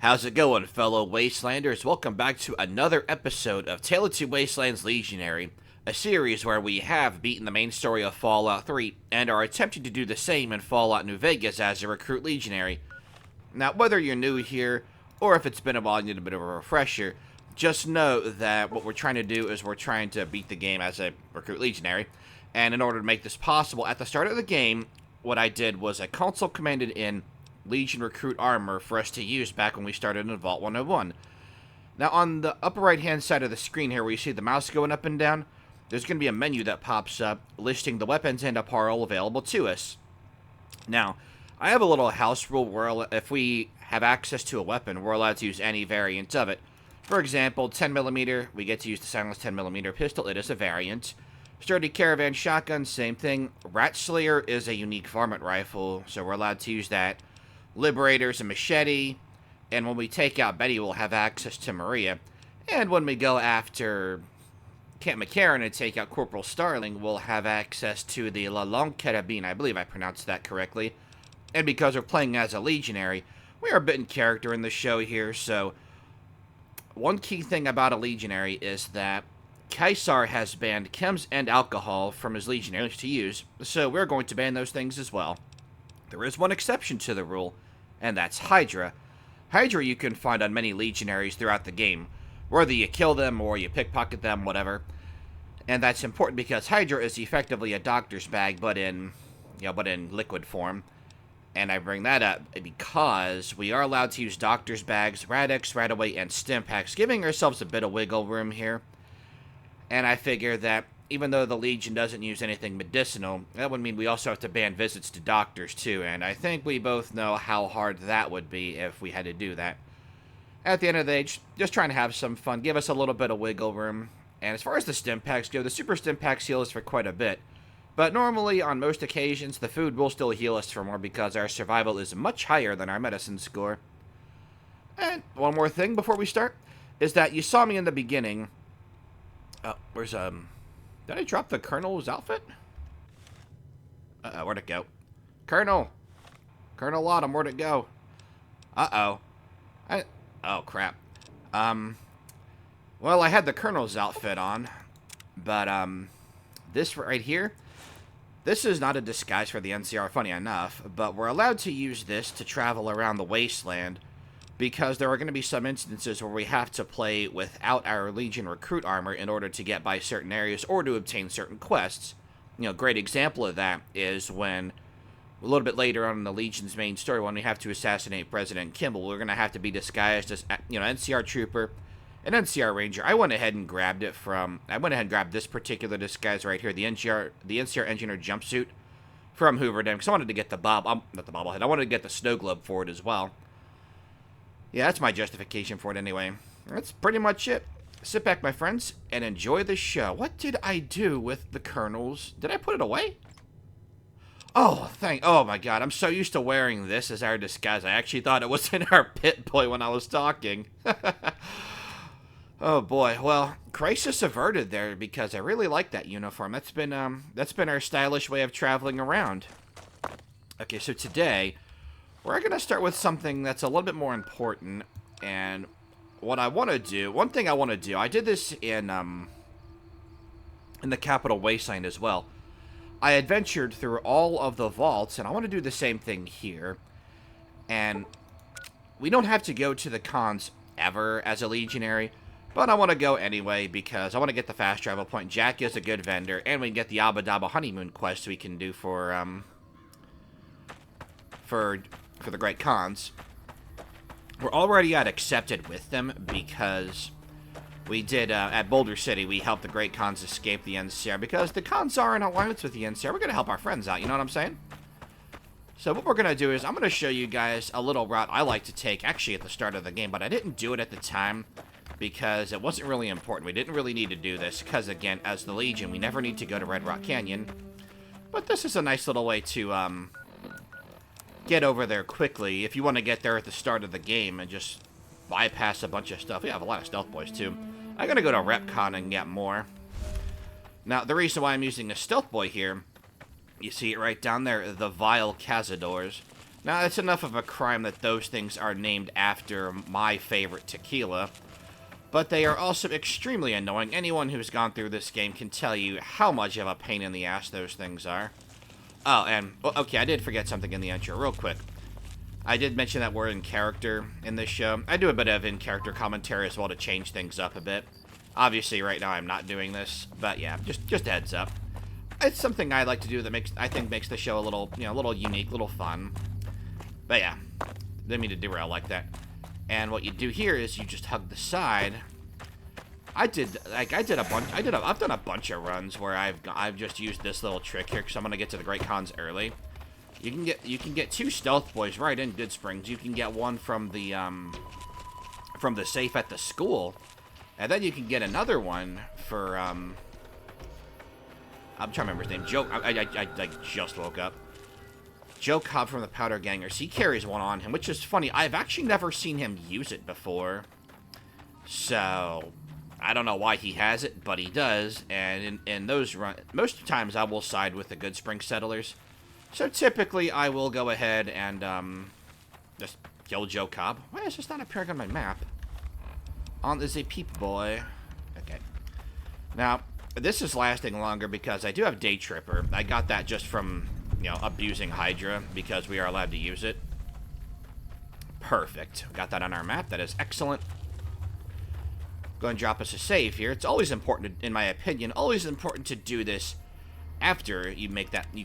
How's it going, fellow Wastelanders? Welcome back to another episode of TTW Wasteland Legionary, a series where we have beaten the main story of Fallout 3 and are attempting to do the same in Fallout New Vegas as a recruit legionary. Now, whether you're new here, or if it's been a while and you need a bit of a refresher, just know that what we're trying to do is we're trying to beat the game as a recruit legionary, and in order to make this possible, at the start of the game, what I did was I console commanded in Legion Recruit Armor for us to use back when we started in Vault 101. Now, on the upper right-hand side of the screen here, where you see the mouse going up and down, there's going to be a menu that pops up listing the weapons and apparel available to us. Now, I have a little house rule where if we have access to a weapon, we're allowed to use any variant of it. For example, 10mm, we get to use the silenced 10mm pistol. It is a variant. Sturdy Caravan Shotgun, same thing. Rat Slayer is a unique varmint rifle, so we're allowed to use that. Liberator's a machete, and when we take out Betty, we'll have access to Maria. And when we go after Camp McCarran and take out Corporal Starling, we'll have access to the La Longue Carabine. I believe I pronounced that correctly. And because we're playing as a legionary, we are a bit in character in the show here, so one key thing about a legionary is that Caesar has banned chems and alcohol from his legionaries to use, so we're going to ban those things as well. There is one exception to the rule, and that's Hydra. Hydra you can find on many legionaries throughout the game, whether you kill them or you pickpocket them, whatever. And that's important because Hydra is effectively a doctor's bag, but in liquid form. And I bring that up because we are allowed to use doctor's bags, Rad-X, Radaway, and Stimpaks, giving ourselves a bit of wiggle room here. And I figure that even though the Legion doesn't use anything medicinal, that would mean we also have to ban visits to doctors too, and I think we both know how hard that would be if we had to do that. At the end of the day, just trying to have some fun, give us a little bit of wiggle room. And as far as the Stimpaks go, the Super Stimpaks heal us for quite a bit. But normally, on most occasions, the food will still heal us for more because our survival is much higher than our medicine score. And one more thing before we start, is that you saw me in the beginning. Did I drop the Colonel's outfit? Where'd it go? Colonel Autumn, where'd it go? Oh, crap. Well, I had the Colonel's outfit on, but, this right here, this is not a disguise for the NCR, funny enough, but we're allowed to use this to travel around the wasteland, because there are going to be some instances where we have to play without our Legion recruit armor in order to get by certain areas or to obtain certain quests. You know, great example of that is when, a little bit later on in the Legion's main story, when we have to assassinate President Kimball, we're going to have to be disguised as, NCR Trooper and NCR Ranger. I went ahead and grabbed this particular disguise right here, the NCR Engineer jumpsuit from Hoover Dam, because I wanted to get the bobblehead, I wanted to get the snow globe for it as well. Yeah, that's my justification for it anyway. That's pretty much it. Sit back, my friends, and enjoy the show. What did I do with the Colonels? Did I put it away? Oh my god, I'm so used to wearing this as our disguise. I actually thought it was in our pit boy when I was talking. Oh boy, well, crisis averted there because I really like that uniform. That's been our stylish way of traveling around. Okay, so today we're going to start with something that's a little bit more important, and one thing I want to do, I did this in the Capital Wasteland as well. I adventured through all of the vaults, and I want to do the same thing here. And we don't have to go to the cons ever as a legionary, but I want to go anyway because I want to get the fast travel point. Jack is a good vendor, and we can get the Abba Dabba honeymoon quest we can do for the Great Cons. We're already at accepted with them because we did, at Boulder City, we helped the Great Cons escape the NCR because the Cons are in alliance with the NCR. We're going to help our friends out, you know what I'm saying? So what we're going to do is I'm going to show you guys a little route I like to take, actually at the start of the game, but I didn't do it at the time because it wasn't really important. We didn't really need to do this because, again, as the Legion, we never need to go to Red Rock Canyon. But this is a nice little way to, get over there quickly if you want to get there at the start of the game and just bypass a bunch of stuff. We have a lot of stealth boys too. I'm gonna go to RepCon and get more. Now the reason why I'm using a stealth boy here, you see it right down there, the Vile Cazadors. Now, it's enough of a crime that those things are named after my favorite tequila, but they are also extremely annoying. Anyone who's gone through this game can tell you how much of a pain in the ass those things are. Oh, and, okay, I did forget something in the intro real quick. I did mention that we're in character in this show. I do a bit of in-character commentary as well to change things up a bit. Obviously, right now I'm not doing this, but yeah, just a heads up. It's something I like to do that I think makes the show a little, a little unique, a little fun. But yeah, didn't mean to derail like that. And what you do here is you just hug the side. I've done a bunch of runs where I've just used this little trick here because I'm gonna get to the Great Khans early. You can get 2 stealth boys right in Good Springs. You can get one from the safe at the school, and then you can get another one for I'm trying to remember his name. Joe. I just woke up. Joe Cobb from the Powder Gangers. He carries one on him, which is funny. I've actually never seen him use it before, so I don't know why he has it, but he does. And in those runs, most of the times I will side with the Good Spring settlers. So typically I will go ahead and just kill Joe Cobb. Why is this not appearing on my map? There's a peep boy. Okay. Now, this is lasting longer because I do have Day Tripper. I got that just from, abusing Hydra because we are allowed to use it. Perfect. Got that on our map. That is excellent. Go and drop us a save here. It's always important, in my opinion, always important to do this after you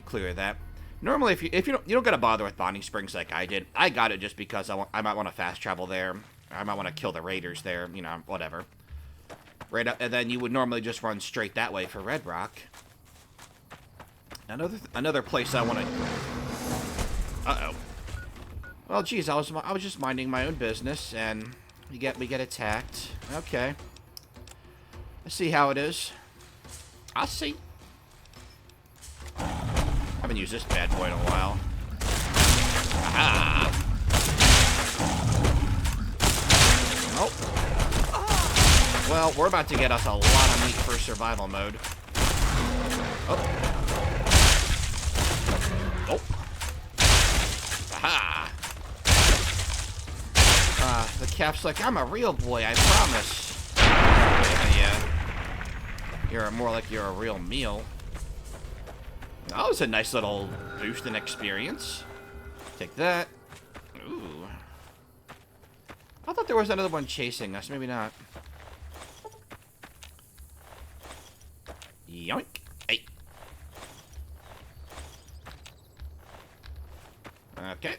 clear that. Normally, if you don't gotta bother with Bonding Springs like I did. I got it just because I might want to fast travel there. I might want to kill the raiders there. Whatever. Right up, and then you would normally just run straight that way for Red Rock. Another place I want to. Uh-oh. Well, geez, I was just minding my own business, and we get attacked. Okay. Let's see how it is. I'll see. Haven't used this bad boy in a while. Aha! Oh. Well, we're about to get us a lot of meat for survival mode. Oh. Oh. Aha! The cap's like, I'm a real boy, I promise. Yeah. You're more like you're a real meal. That was a nice little boost in experience. Take that. Ooh. I thought there was another one chasing us. Maybe not. Yoink. Hey. Okay.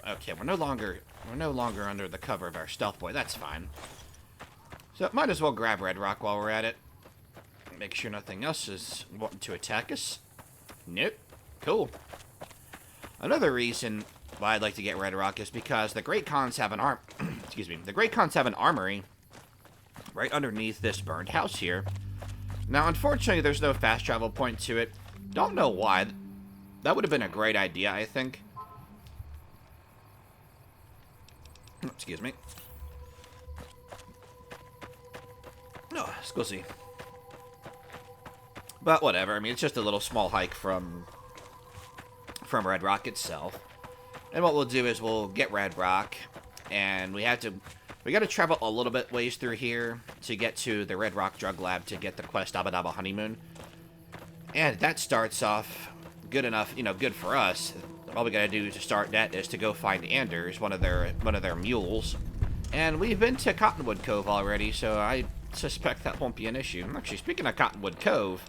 Okay, we're no longer under the cover of our stealth boy. That's fine. So might as well grab Red Rock while we're at it. Make sure nothing else is wanting to attack us. Nope. Cool. Another reason why I'd like to get Red Rock is because the Great Khans have an the Great Khans have an armory right underneath this burned house here. Now, unfortunately, there's no fast travel point to it. Don't know why. That would have been a great idea, I think. Excuse me. No, scusi. But whatever. I mean, it's just a little small hike from Red Rock itself. And what we'll do is we'll get Red Rock, and we got to travel a little bit ways through here to get to the Red Rock Drug Lab to get the quest Abba Dabba Honeymoon. And that starts off good enough, good for us. All we gotta do to start that is to go find Anders, one of their mules. And we've been to Cottonwood Cove already, so I suspect that won't be an issue. Actually, speaking of Cottonwood Cove,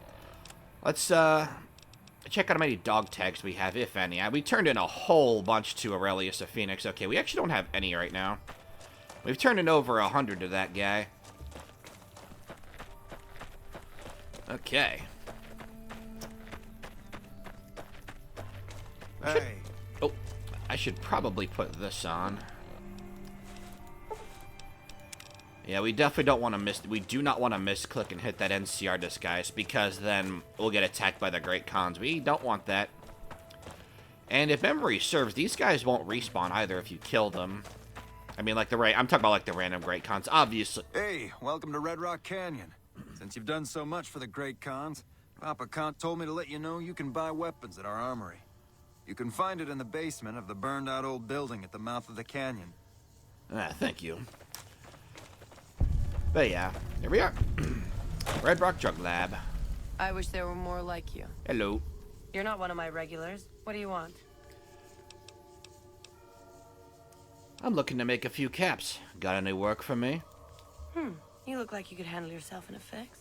let's check out how many dog tags we have, if any. We turned in a whole bunch to Aurelius of Phoenix. Okay, we actually don't have any right now. We've turned in over 100 to that guy. Okay. Hey. Oh, I should probably put this on. Yeah, we definitely don't want to miss. We do not want to misclick and hit that NCR disguise because then we'll get attacked by the Great Khans. We don't want that. And if memory serves, these guys won't respawn either if you kill them. I mean, I'm talking about like the random Great Khans, obviously. Hey, welcome to Red Rock Canyon. Since you've done so much for the Great Khans, Papa Kant told me to let you know you can buy weapons at our armory. You can find it in the basement of the burned-out old building at the mouth of the canyon. Thank you. But yeah, here we are. Red Rock Drug Lab. I wish there were more like you. Hello. You're not one of my regulars. What do you want? I'm looking to make a few caps. Got any work for me? You look like you could handle yourself in a fix.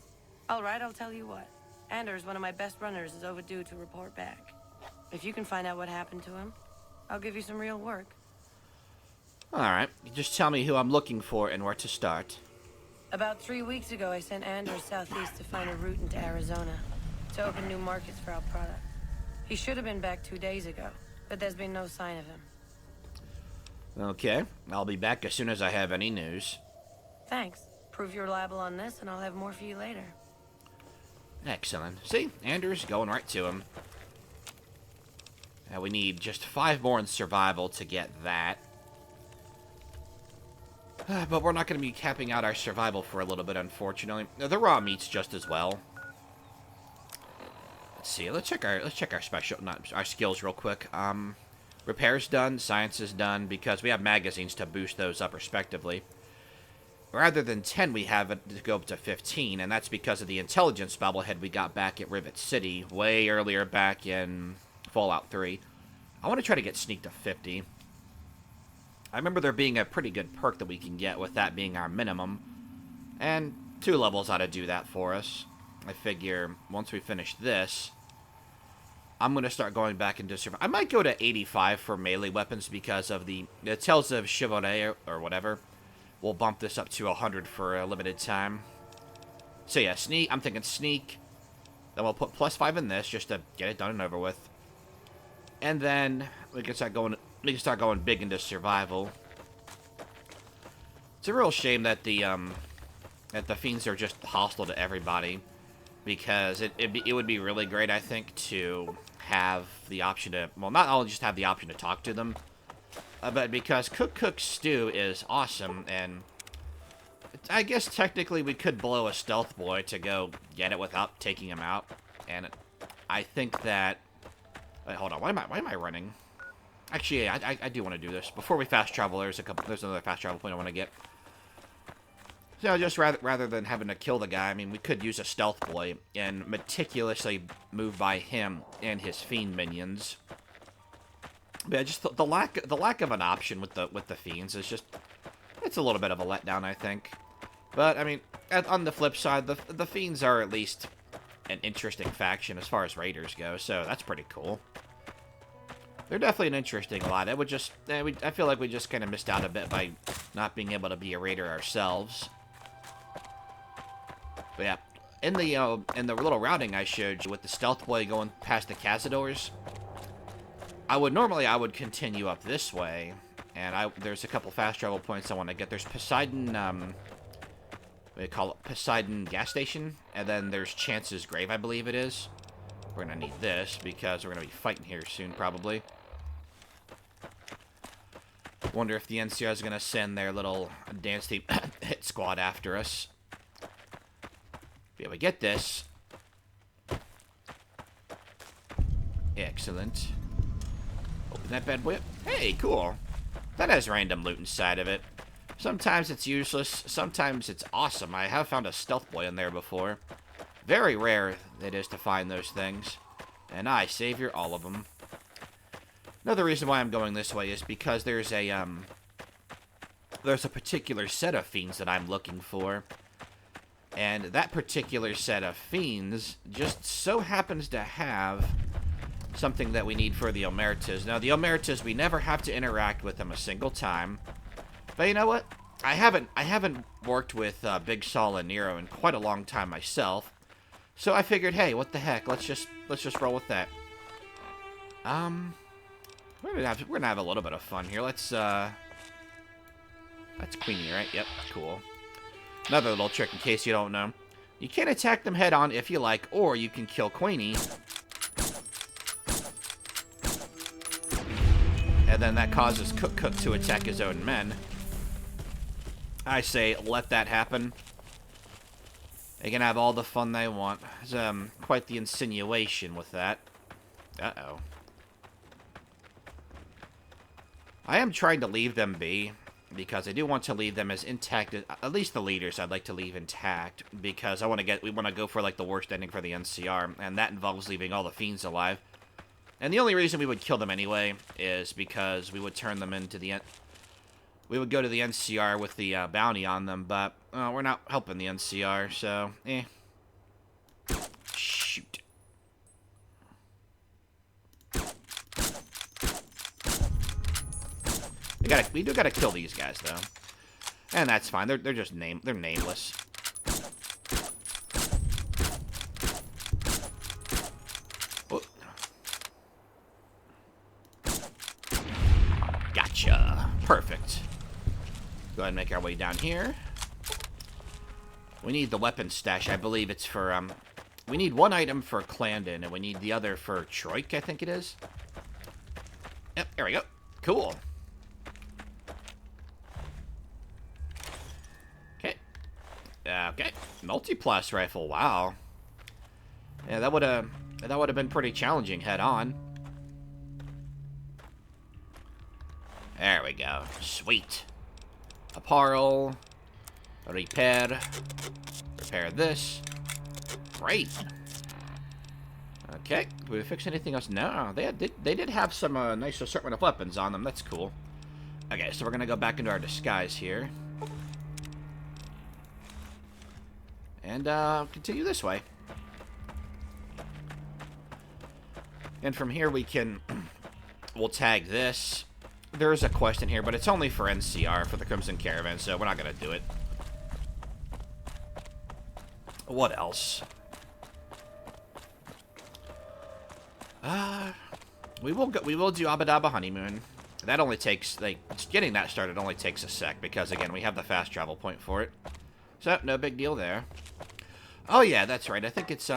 All right, I'll tell you what. Anders, one of my best runners, is overdue to report back. If you can find out what happened to him, I'll give you some real work. Alright, just tell me who I'm looking for and where to start. About 3 weeks ago, I sent Anders southeast to find a route into Arizona, to open new markets for our product. He should have been back 2 days ago, but there's been no sign of him. Okay, I'll be back as soon as I have any news. Thanks. Prove you're reliable on this, and I'll have more for you later. Excellent. See, Anders going right to him. Now we need just 5 more in survival to get that. But we're not going to be capping out our survival for a little bit, unfortunately. The raw meat's just as well. Let's see. Let's check our special, not our skills, real quick. Repairs done, science is done, because we have magazines to boost those up respectively. Rather than 10, we have it to go up to 15, and that's because of the intelligence bobblehead we got back at Rivet City way earlier back in Fallout 3. I want to try to get Sneak to 50. I remember there being a pretty good perk that we can get with that being our minimum, and 2 levels ought to do that for us. I figure once we finish this, I'm going to start going back into survival. I might go to 85 for melee weapons because of the Tales of Chivalry or whatever. We'll bump this up to 100 for a limited time. So yeah, sneak. I'm thinking sneak. Then we'll put +5 in this just to get it done and over with. And then we can start going. We can start going big into survival. It's a real shame that the fiends are just hostile to everybody, because it would be really great, I think, to have the option to, well, not only just have the option to talk to them, but because Cook Stew is awesome, and I guess technically we could blow a stealth boy to go get it without taking him out, and I think that, wait, hold on, why am I running? Actually, yeah, I do want to do this. Before we fast travel, there's another fast travel point I want to get. So just rather than having to kill the guy, I mean, we could use a stealth boy and meticulously move by him and his fiend minions. But yeah, just the lack of an option with the fiends is just, it's a little bit of a letdown, I think. But I mean, on the flip side, the fiends are at least an interesting faction as far as raiders go, so that's pretty cool. They're definitely an interesting lot. It would just, I feel like we just kind of missed out a bit by not being able to be a raider ourselves. But yeah, in the little routing I showed you with the stealth boy going past the cazadors, I would continue up this way, and there's a couple fast travel points I want to get. There's Poseidon, what do you call it, Poseidon gas station, and then there's Chance's grave, I believe it is. We're gonna need this because we're gonna be fighting here soon, probably. Wonder if the NCR is gonna send their little dance team hit squad after us. Yeah, we get this. Excellent. Open that bad boy up. Hey, cool. That has random loot inside of it. Sometimes it's useless, sometimes it's awesome. I have found a stealth boy in there before. Very rare it is to find those things. And I savior all of them. Another reason why I'm going this way is because there's a particular set of fiends that I'm looking for. And that particular set of fiends just so happens to have something that we need for the Omertas. Now, the Omertas, we never have to interact with them a single time. But you know what? I haven't worked with Big Sol and Nero in quite a long time myself. So I figured, hey, what the heck? Let's just roll with that. We're gonna have a little bit of fun here. That's Queenie, right? Yep, cool. Another little trick in case you don't know. You can attack them head on if you like, or you can kill Queenie. And then that causes Cook to attack his own men. I say, let that happen. They can have all the fun they want. There's quite the insinuation with that. Uh-oh. I am trying to leave them be, because I do want to leave them as intact, at least the leaders I'd like to leave intact, because we want to go for like the worst ending for the NCR, and that involves leaving all the fiends alive. And the only reason we would kill them anyway is because we would turn them into we would go to the NCR with the bounty on them, but we're not helping the NCR, so shoot. We do gotta kill these guys though, and that's fine. They're just they're nameless. Oh. Gotcha. Perfect. Go ahead and make our way down here. We need the weapon stash. I believe it's for we need one item for Clandon, and we need the other for Troik, I think it is. Yep. There we go. Cool. Okay, multi-plus rifle. Wow. Yeah, that would have been pretty challenging head on. There we go. Sweet. Apparel. Repair this. Great. Okay. Did we fix anything else? No. They did have some nice assortment of weapons on them. That's cool. Okay, so we're gonna go back into our disguise here. And continue this way. And from here we'll tag this. There is a quest in here, but it's only for NCR, for the Crimson Caravan, so we're not going to do it. What else? We will do Abadaba Honeymoon. That only takes, getting that started only takes a sec, because again, we have the fast travel point for it. So, no big deal there. Oh yeah, that's right. I think it's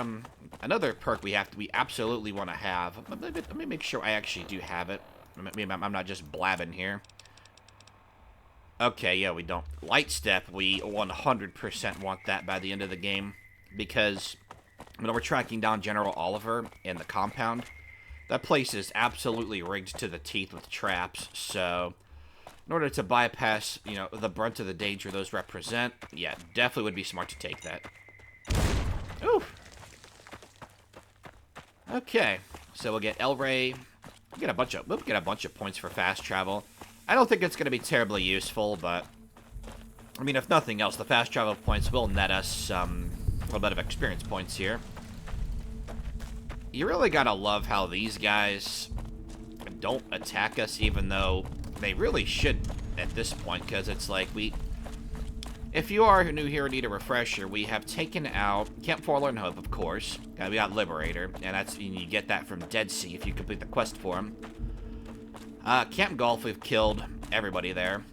another perk we absolutely want to have. Let me make sure I actually do have it. I'm not just blabbing here. Okay, yeah, we don't. Light Step, we 100% want that by the end of the game, because when we're tracking down General Oliver in the compound, that place is absolutely rigged to the teeth with traps, so in order to bypass, the brunt of the danger those represent, yeah, definitely would be smart to take that. Ooh. Okay, so we'll get El Rey. We'll get a bunch of points for fast travel. I don't think it's going to be terribly useful, but I mean, if nothing else, the fast travel points will net us a little bit of experience points here. You really gotta love how these guys don't attack us, even though they really should at this point, because it's like if you are new here and need a refresher, we have taken out Camp Forlorn Hope, of course. We got Liberator, and you get that from Dead Sea if you complete the quest for him. Camp Golf, we've killed everybody there.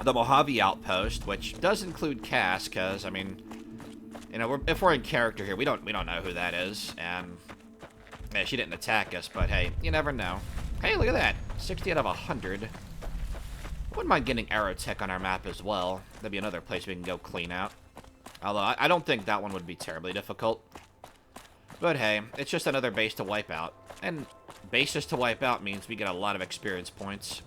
The Mojave Outpost, which does include Cass, because I mean, if we're in character here, we don't know who that is, and yeah, she didn't attack us, but hey, you never know. Hey, look at that, 60 out of 100. Wouldn't mind getting Aerotech on our map as well. That'd be another place we can go clean out. Although, I don't think that one would be terribly difficult. But hey, it's just another base to wipe out. And bases to wipe out means we get a lot of experience points.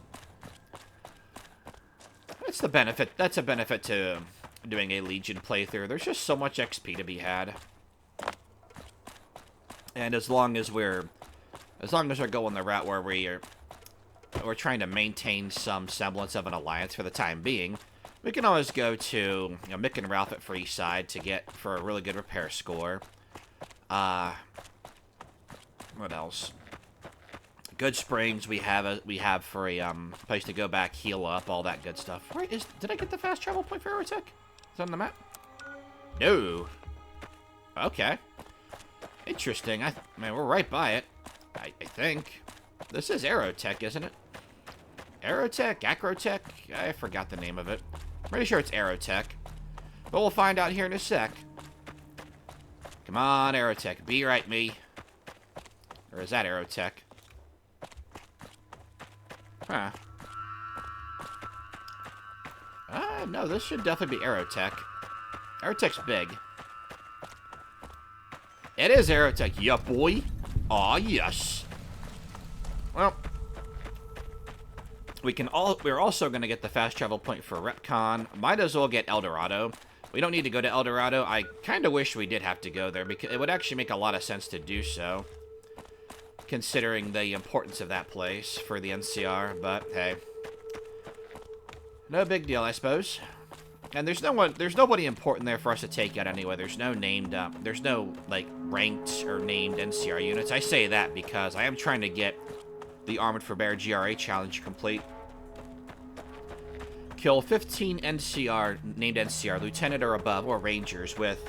That's the benefit. That's a benefit to doing a Legion playthrough. There's just so much XP to be had. And as long as we're going the route where we're trying to maintain some semblance of an alliance for the time being, we can always go to Mick and Ralph at Freeside to get for a really good repair score. What else? Good Springs we have for a place to go back, heal up, all that good stuff. Right? Did I get the fast travel point for Aerotech? Is that on the map? No. Okay. Interesting. Man, we're right by it. I think. This is Aerotech, isn't it? Aerotech? Acrotech? I forgot the name of it. Pretty sure it's Aerotech. But we'll find out here in a sec. Come on, Aerotech. Be right, me. Or is that Aerotech? Huh. No, this should definitely be Aerotech. Aerotech's big. It is Aerotech. Yeah, boy. Aw, yes. Well. We're also going to get the fast travel point for RepCon. Might as well get El Dorado. We don't need to go to El Dorado. I kind of wish we did have to go there, because it would actually make a lot of sense to do so, considering the importance of that place for the NCR, but hey. No big deal, I suppose. And there's nobody important there for us to take out anyway. There's no named, there's no, like, ranked or named NCR units. I say that because I am trying to get the Armored for Bear GRA challenge complete. Kill 15 NCR, named NCR, Lieutenant or above, or Rangers with,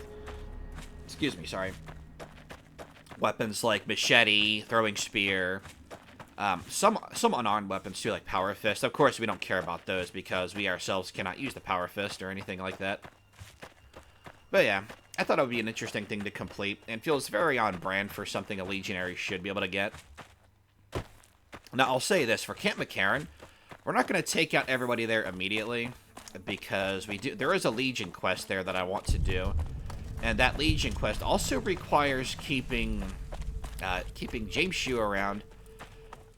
weapons like machete, throwing spear, some unarmed weapons too, like power fist. Of course, we don't care about those because we ourselves cannot use the power fist or anything like that. But yeah, I thought it would be an interesting thing to complete, and feels very on brand for something a Legionary should be able to get. Now, I'll say this, for Camp McCarran, we're not going to take out everybody there immediately, because there is a Legion quest there that I want to do, and that Legion quest also requires keeping James Shue around.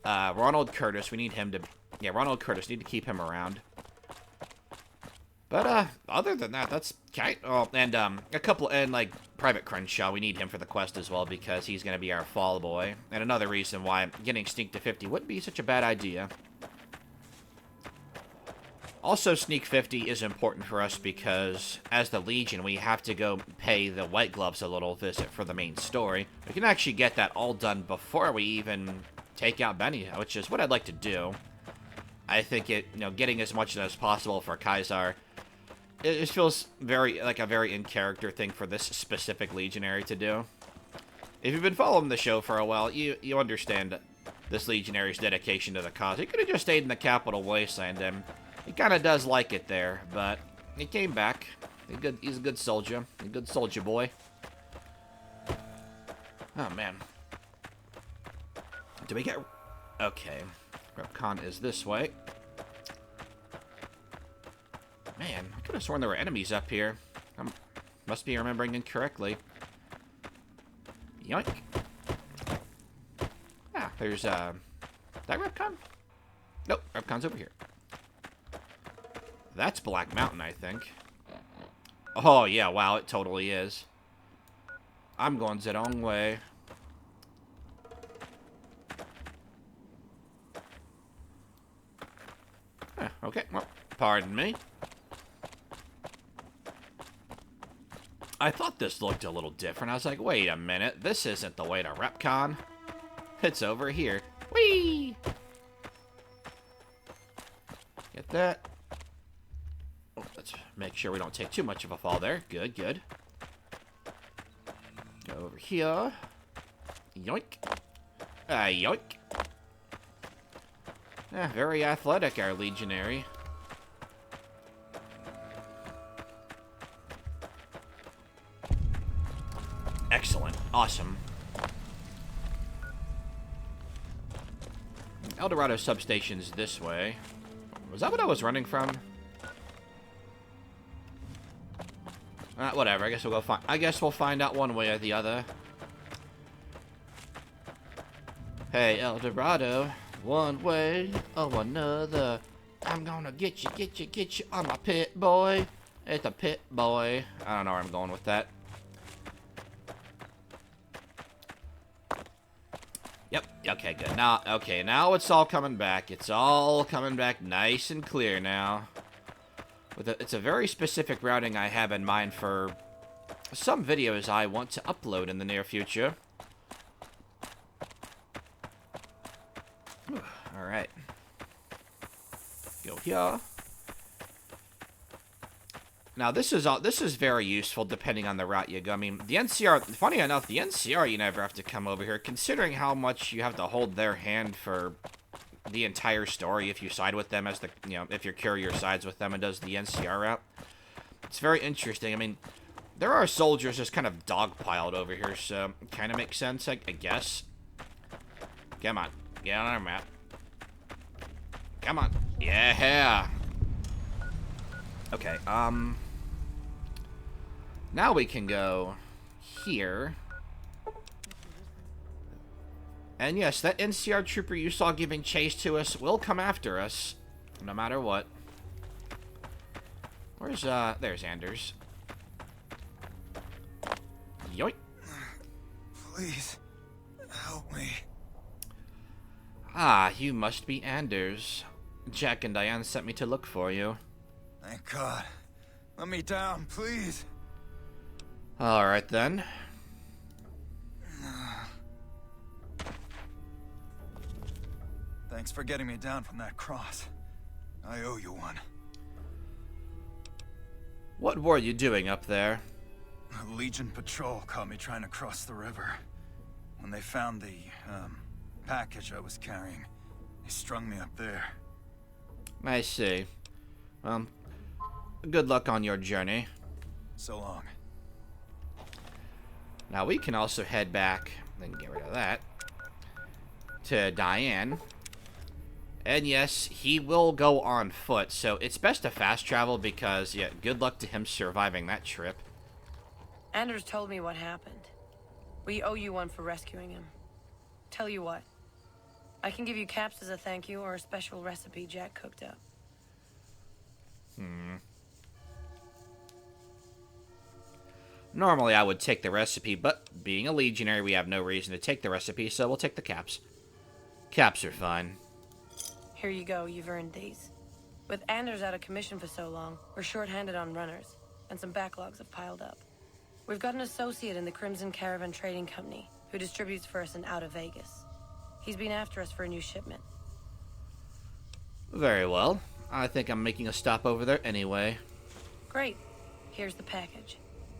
Ronald Curtis, we need him to, Ronald Curtis, need to keep him around. But, other than that, that's kind of, and, like, Private Crenshaw, we need him for the quest as well, because he's going to be our fall boy. And another reason why getting Sneak to 50 wouldn't be such a bad idea. Also, Sneak 50 is important for us because, as the Legion, we have to go pay the White Gloves a little visit for the main story. We can actually get that all done before we even take out Benny, which is what I'd like to do. I think getting as much as possible for Kaisar, it just feels like a very in-character thing for this specific Legionary to do. If you've been following the show for a while, you understand this Legionary's dedication to the cause. He could have just stayed in the Capital Wasteland, and he kind of does like it there, but he came back. He's a good soldier. A good soldier boy. Oh, man. Do we get... Okay. RepCon is this way. Man, I could have sworn there were enemies up here. I must be remembering incorrectly. Yoink. Ah, there's, that RepCon? Nope, RepCon's over here. That's Black Mountain, I think. Oh, yeah, wow, it totally is. I'm going the wrong way. Okay, well, pardon me. I thought this looked a little different. I was like, wait a minute, this isn't the way to RepCon. It's over here. Whee! Get that. Oh, let's make sure we don't take too much of a fall there. Good, good. Go over here. Yoink. Yoink. Very athletic, our Legionary. Excellent. Awesome. El Dorado substation's this way. Was that what I was running from? Whatever. I guess we'll find out one way or the other. Hey, El Dorado. One way or another. I'm gonna get you on my pit, boy. It's a pit, boy. I don't know where I'm going with that. Yep, okay, good. Now it's all coming back. It's all coming back nice and clear now. It's a very specific routing I have in mind for some videos I want to upload in the near future. Alright. Go here. Now, this is very useful depending on the route you go. I mean, the NCR, funny enough, the NCR you never have to come over here, considering how much you have to hold their hand for the entire story if you side with them as the, if your courier sides with them and does the NCR route. It's very interesting. I mean, there are soldiers just kind of dogpiled over here, so it kind of makes sense, I guess. Come on. Get on our map. Come on. Yeah. Okay, now we can go here. And yes, that NCR trooper you saw giving chase to us will come after us. no matter what. Where's, there's Anders. Yoink. Please, help me. Ah, you must be Anders. Jack and Diane sent me to look for you. Thank God. Let me down, please. Alright then. Thanks for getting me down from that cross. I owe you one. What were you doing up there? A Legion patrol caught me trying to cross the river. When they found the, package I was carrying, they strung me up there. I see. Well, good luck on your journey. So long. Now we can also head back, then get rid of that, to Diane. And yes, he will go on foot, so it's best to fast travel because, yeah, good luck to him surviving that trip. Anders told me what happened. We owe you one for rescuing him. Tell you what. I can give you caps as a thank you or a special recipe Jack cooked up. Normally I would take the recipe, but being a legionary, we have no reason to take the recipe, so we'll take the caps. Caps are fine. Here you go, you've earned these. With Anders out of commission for so long, we're short-handed on runners, and some backlogs have piled up. We've got an associate in the Crimson Caravan Trading Company, who distributes for us and out of Vegas. He's been after us for a new shipment. Very well. I think I'm making a stop over there anyway. Great. Here's the package.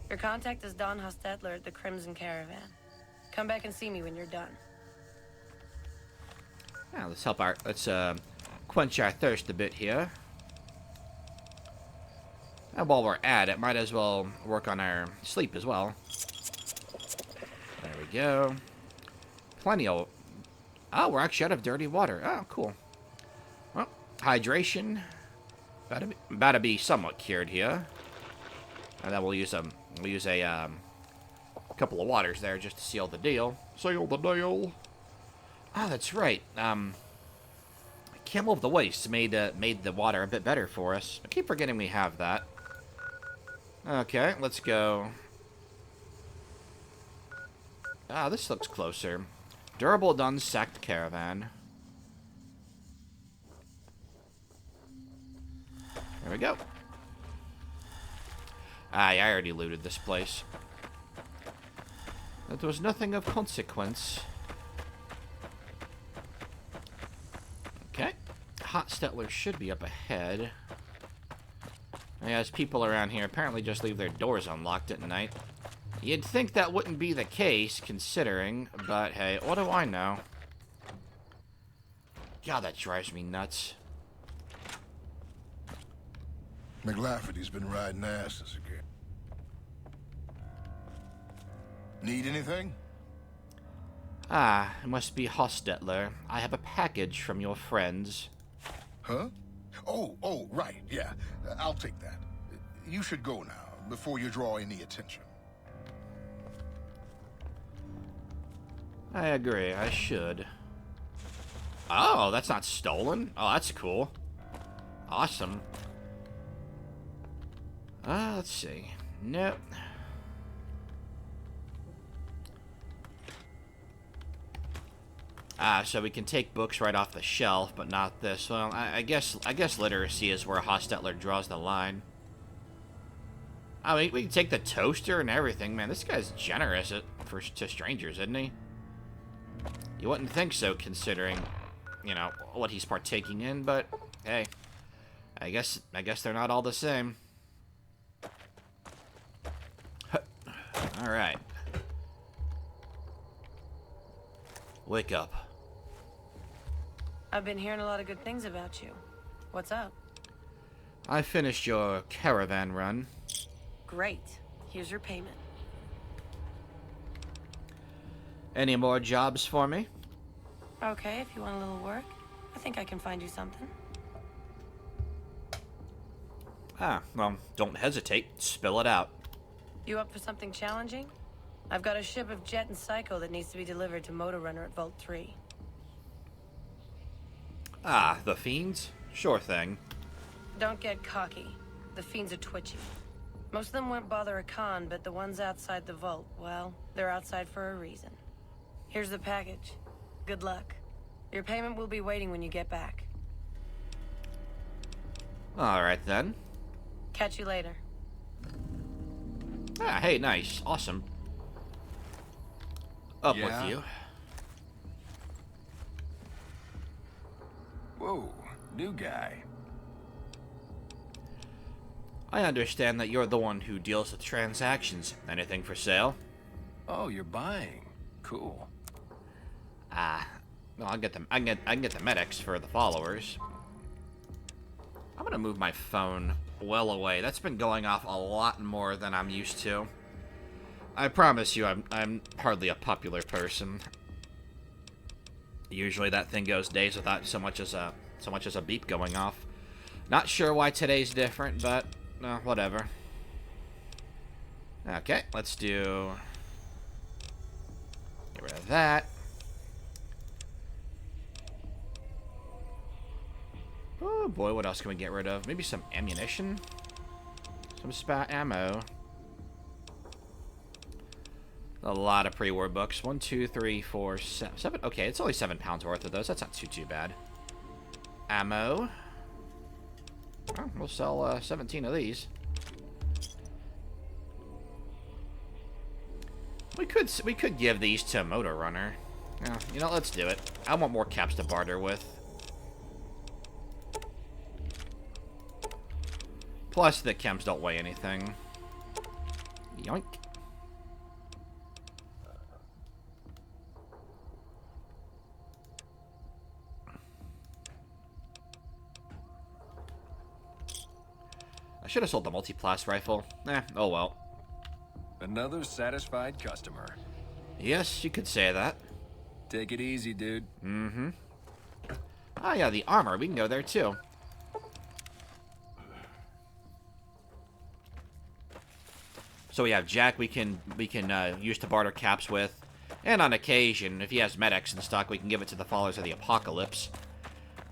Your contact is Don Hostetler at the Crimson Caravan. Come back and see me when you're done. Now, let's quench our thirst a bit here. And while we're at it, might as well work on our sleep as well. There we go. Plenty of... Oh, we're actually out of dirty water. Oh, cool. Well, hydration. About to be somewhat cured here. And then we'll use a couple of waters there just to seal the deal. Seal the deal. Oh, that's right. Camel of the Waste made the water a bit better for us. I keep forgetting we have that. Okay, let's go. Ah, this looks closer. Durable Done Sacked Caravan. There we go. I already looted this place. That was nothing of consequence. Okay. Hot Stetler should be up ahead. As people around here apparently just leave their doors unlocked at night. You'd think that wouldn't be the case, considering, but hey, what do I know? God, that drives me nuts. McLafferty's been riding asses again. Need anything? Ah, it must be Hostetler. I have a package from your friends. Huh? Oh, right, yeah. I'll take that. You should go now, before you draw any attention. I agree, I should. Oh, that's not stolen? Oh, that's cool. Awesome. Let's see. Nope. So we can take books right off the shelf, but not this. Well, I guess literacy is where Hostetler draws the line. I mean, we can take the toaster and everything, man. This guy's generous to strangers, isn't he? You wouldn't think so, considering, you know, what he's partaking in, but hey, I guess they're not all the same. All right. Wake up. I've been hearing a lot of good things about you. What's up? I finished your caravan run. Great. Here's your payment. Any more jobs for me? Okay, if you want a little work, I think I can find you something. Well, don't hesitate. Spill it out. You up for something challenging? I've got a ship of Jet and Psycho that needs to be delivered to Motor Runner at Vault 3. The Fiends? Sure thing. Don't get cocky. The fiends are twitchy. Most of them won't bother a con, but the ones outside the vault, well, they're outside for a reason. Here's the package. Good luck. Your payment will be waiting when you get back. Alright then. Catch you later. Ah, hey, nice. Awesome. Up Yeah? with you. Whoa, new guy. I understand that you're the one who deals with transactions. Anything for sale? Oh, you're buying. Cool. No, I can get the medics for the followers. I'm gonna move my phone well away. That's been going off a lot more than I'm used to. I promise you, I'm hardly a popular person. Usually that thing goes days without so much as a beep going off. Not sure why today's different, but whatever. Okay, let's do. Get rid of that. Oh boy, what else can we get rid of? Maybe some ammunition? Some spat ammo. A lot of pre-war books. 1, 2, 3, 4, 7. Okay, it's only 7 pounds worth of those. That's not too bad. Ammo. Oh, we'll sell 17 of these. We could give these to a motor runner. Yeah, you know, let's do it. I want more caps to barter with. Plus, the chems don't weigh anything. Yoink. I should have sold the multi-blast rifle. Oh well. Another satisfied customer. Yes, you could say that. Take it easy, dude. Mm-hmm. Oh yeah, the armor. We can go there too. So we have Jack we can use to barter caps with. And on occasion, if he has medics in stock, we can give it to the followers of the apocalypse.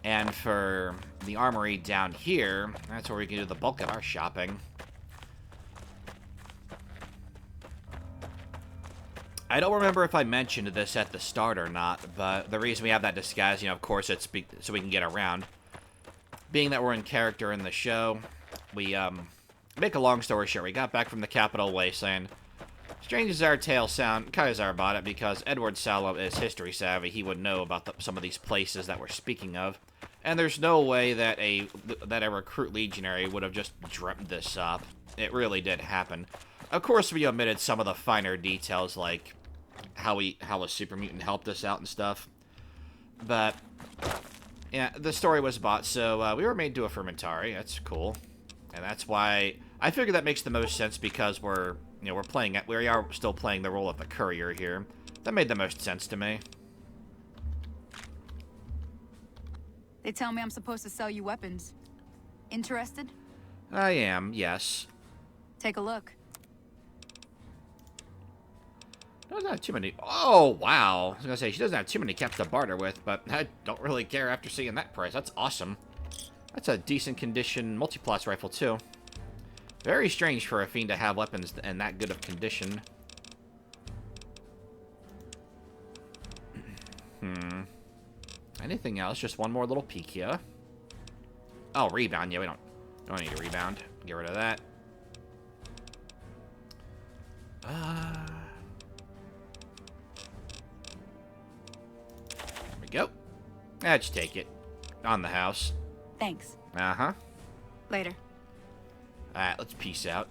And for the armory down here, that's where we can do the bulk of our shopping. I don't remember if I mentioned this at the start or not, but the reason we have that disguise, you know, of course, it's so we can get around. Being that we're in character in the show, we, make a long story short, we got back from the Capital Wasteland. Strange as our tale sound, Kaiser bought it because Edward Sallow is history savvy. He would know about some of these places that we're speaking of. And there's no way that a recruit legionary would have just dreamt this up. It really did happen. Of course, we omitted some of the finer details, like how a super mutant helped us out and stuff. But yeah, the story was bought, so we were made to a fermentari. That's cool, and that's why I figure that makes the most sense because we are still playing the role of the courier here. That made the most sense to me. They tell me I'm supposed to sell you weapons. Interested? I am, yes. Take a look. Doesn't have too many. Oh, wow. I was gonna say, she doesn't have too many caps to barter with, but I don't really care after seeing that price. That's awesome. That's a decent condition multi-plots rifle, too. Very strange for a fiend to have weapons in that good of condition. Anything else? Just one more little peek here. Oh, rebound. Yeah, we don't need a rebound. Get rid of that. There we go. Let's take it. On the house. Thanks. Uh-huh. Later. Alright, let's peace out.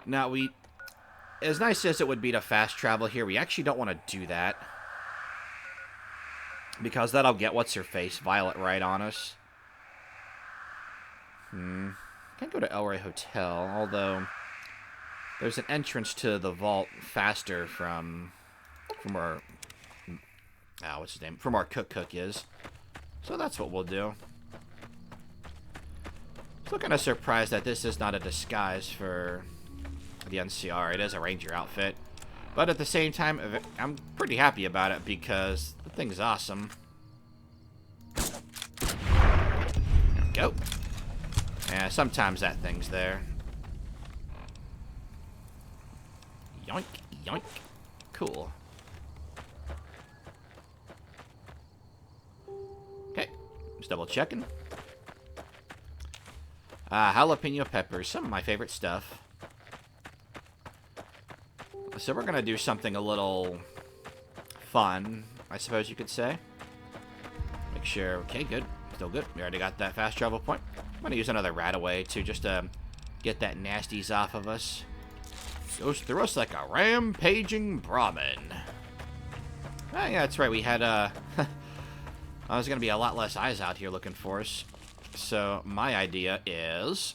Now, as nice as it would be to fast travel here, we actually don't want to do that. Because that'll get what's-her-face, Violet, right on us. Can't go to El Rey Hotel, although there's an entrance to the vault faster from our... what's his name? From our Cook is. So that's what we'll do. Still kind of surprised that this is not a disguise for the NCR. It is a ranger outfit. But at the same time, I'm pretty happy about it because the thing's awesome. There we go. Yeah, sometimes that thing's there. Yoink, yoink. Cool. Okay, just double checking. Jalapeno peppers, some of my favorite stuff. So we're gonna do something a little fun, I suppose you could say. Make sure, okay, good, still good. We already got that fast travel point. I'm gonna use another Radaway to just get that nasties off of us. Goes through us like a rampaging Brahmin. Oh yeah, that's right, we had there's gonna be a lot less eyes out here looking for us. So my idea is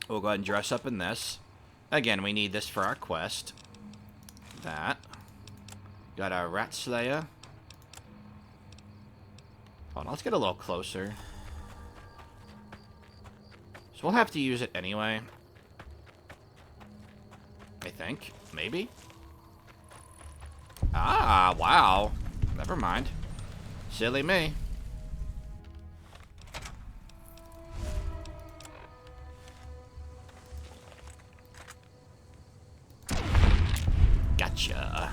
we'll go ahead and dress up in this. Again, we need this for our quest. That. Got our Rat Slayer. Hold on, let's get a little closer. So we'll have to use it anyway. I think. Maybe? Ah, wow. Never mind. Silly me. Gotcha.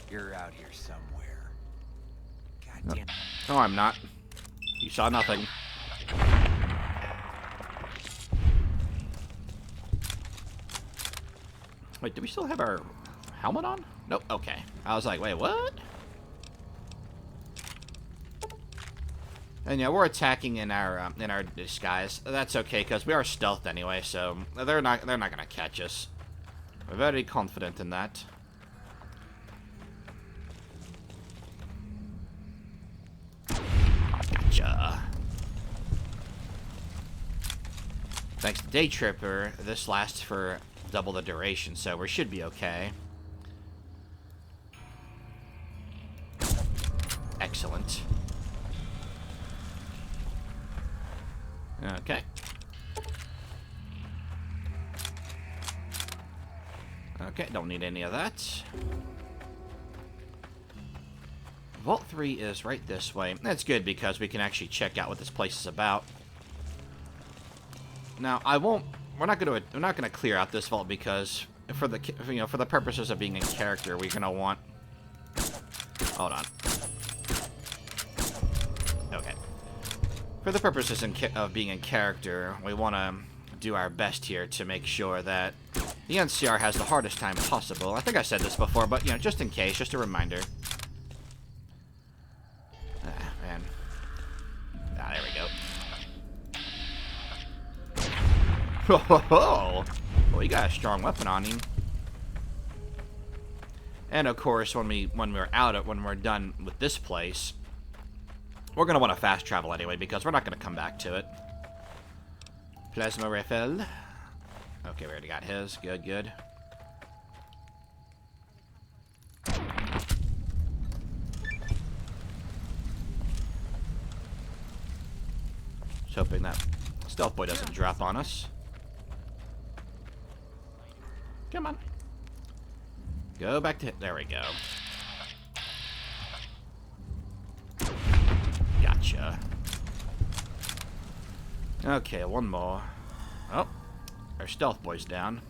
You're out here somewhere. God damn. No, I'm not. You saw nothing. Wait, do we still have our helmet on? Nope. Okay. I was like, wait, what? And yeah, we're attacking in our disguise. That's okay because we are stealthed anyway, so they're not gonna catch us. We're very confident in that. Gotcha. Thanks to Day Tripper, this lasts for double the duration, so we should be okay. Excellent. Okay. Okay, don't need any of that. Vault 3 is right this way. That's good because we can actually check out what this place is about. Now, we're not gonna clear out this vault because for the purposes of being in character, we're gonna want. Hold on. Okay. For the purposes of being in character, we want to do our best here to make sure that the NCR has the hardest time possible. I think I said this before, but, you know, just in case, just a reminder. Ah, man. Ah, there we go. Ho ho ho! Well, you got a strong weapon on him. And, of course, when we're done with this place, we're going to want to fast travel anyway, because we're not going to come back to it. Plasma rifle. Okay, we already got his. Good, good. Just hoping that stealth boy doesn't drop on us. Come on. Go back to... There we go. Gotcha. Okay, one more. Oh, our stealth boy's down.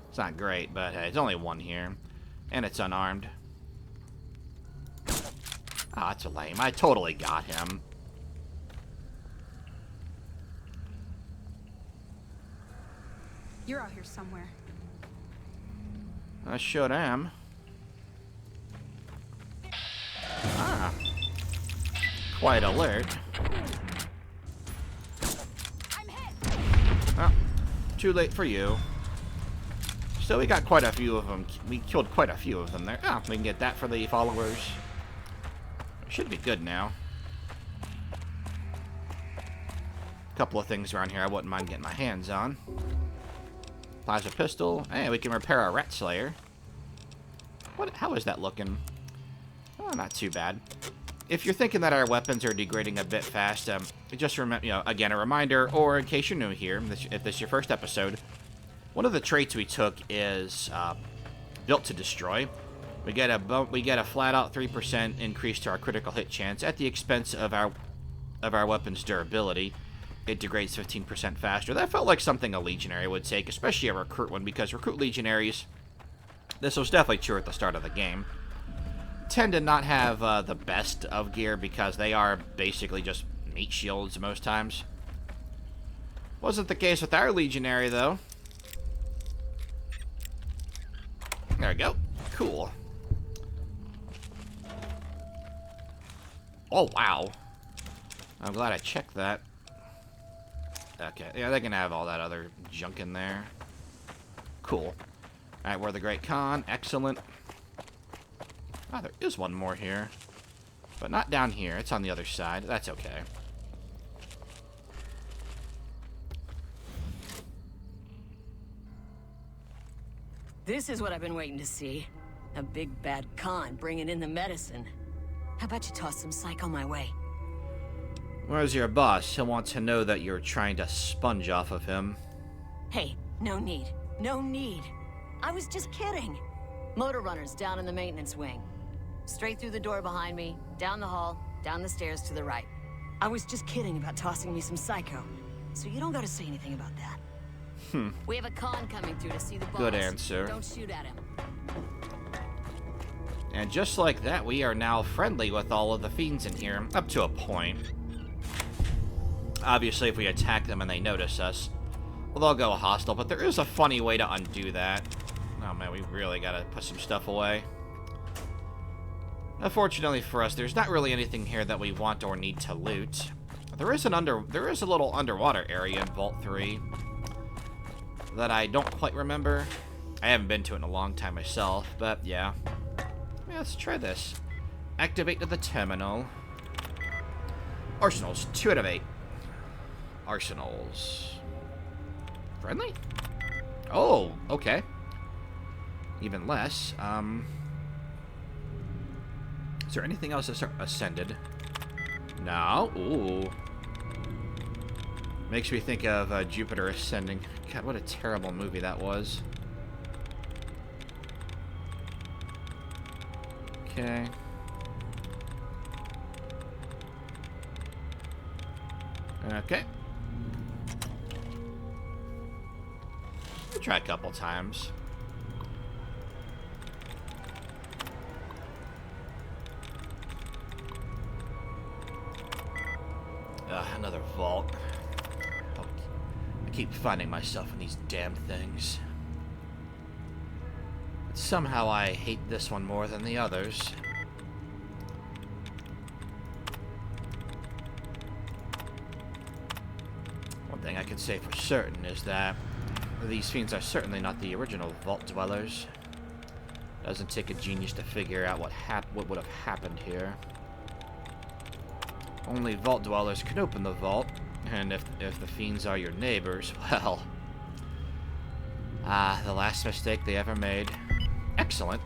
It's not great, but hey, it's only one here. And it's unarmed. Ah, that's a lame. I totally got him. You're out here somewhere. I sure am. Ah. Quite alert. I'm hit. Oh, too late for you. So we got quite a few of them. We killed quite a few of them there. Ah, we can get that for the followers. Should be good now. A couple of things around here I wouldn't mind getting my hands on. Plasma pistol. Hey, we can repair our Rat Slayer. How is that looking? Oh, not too bad. if you're thinking that our weapons are degrading a bit fast, just remember, again, a reminder, or in case you're new here, if this is your first episode, one of the traits we took is built to destroy. We get a flat-out 3% increase to our critical hit chance at the expense of our weapon's durability. It degrades 15% faster. That felt like something a Legionary would take, especially a Recruit one, because Recruit Legionaries, this was definitely true at the start of the game, tend to not have the best of gear because they are basically just meat shields most times. Wasn't the case with our Legionary, though. There we go. Cool. Oh, wow. I'm glad I checked that. Okay, yeah, they can have all that other junk in there. Cool. Alright, we're the Great Khan. Excellent. Ah, there is one more here. But not down here. It's on the other side. That's okay. This is what I've been waiting to see. A big bad Khan bringing in the medicine. How about you toss some psycho my way? Where's your boss? He'll want to know that you're trying to sponge off of him. Hey, no need. No need. I was just kidding. Motor runners down in the maintenance wing. Straight through the door behind me, down the hall, down the stairs to the right. I was just kidding about tossing me some psycho. So you don't gotta say anything about that. We have a Khan coming through to see the boss. Good answer. Don't shoot at him. And just like that, we are now friendly with all of the fiends in here, up to a point. Obviously, if we attack them and they notice us, well, they'll go hostile, but there is a funny way to undo that. Oh man, we really gotta put some stuff away. Unfortunately for us, there's not really anything here that we want or need to loot. There is a little underwater area in Vault 3 that I don't quite remember. I haven't been to it in a long time myself, but yeah. Let's try this. Activate to the terminal. Arsenals, 2 out of 8. Arsenals. Friendly? Oh, okay. Even less. Is there anything else that's ascended? No. Ooh. Makes me think of Jupiter Ascending. God, what a terrible movie that was. Okay. Okay. We'll try a couple times. Another vault. Oh, I keep finding myself in these damn things. But somehow I hate this one more than the others. One thing I can say for certain is that these fiends are certainly not the original vault dwellers. Doesn't take a genius to figure out what would have happened here. Only vault dwellers can open the vault, and if the fiends are your neighbors, well... the last mistake they ever made. Excellent.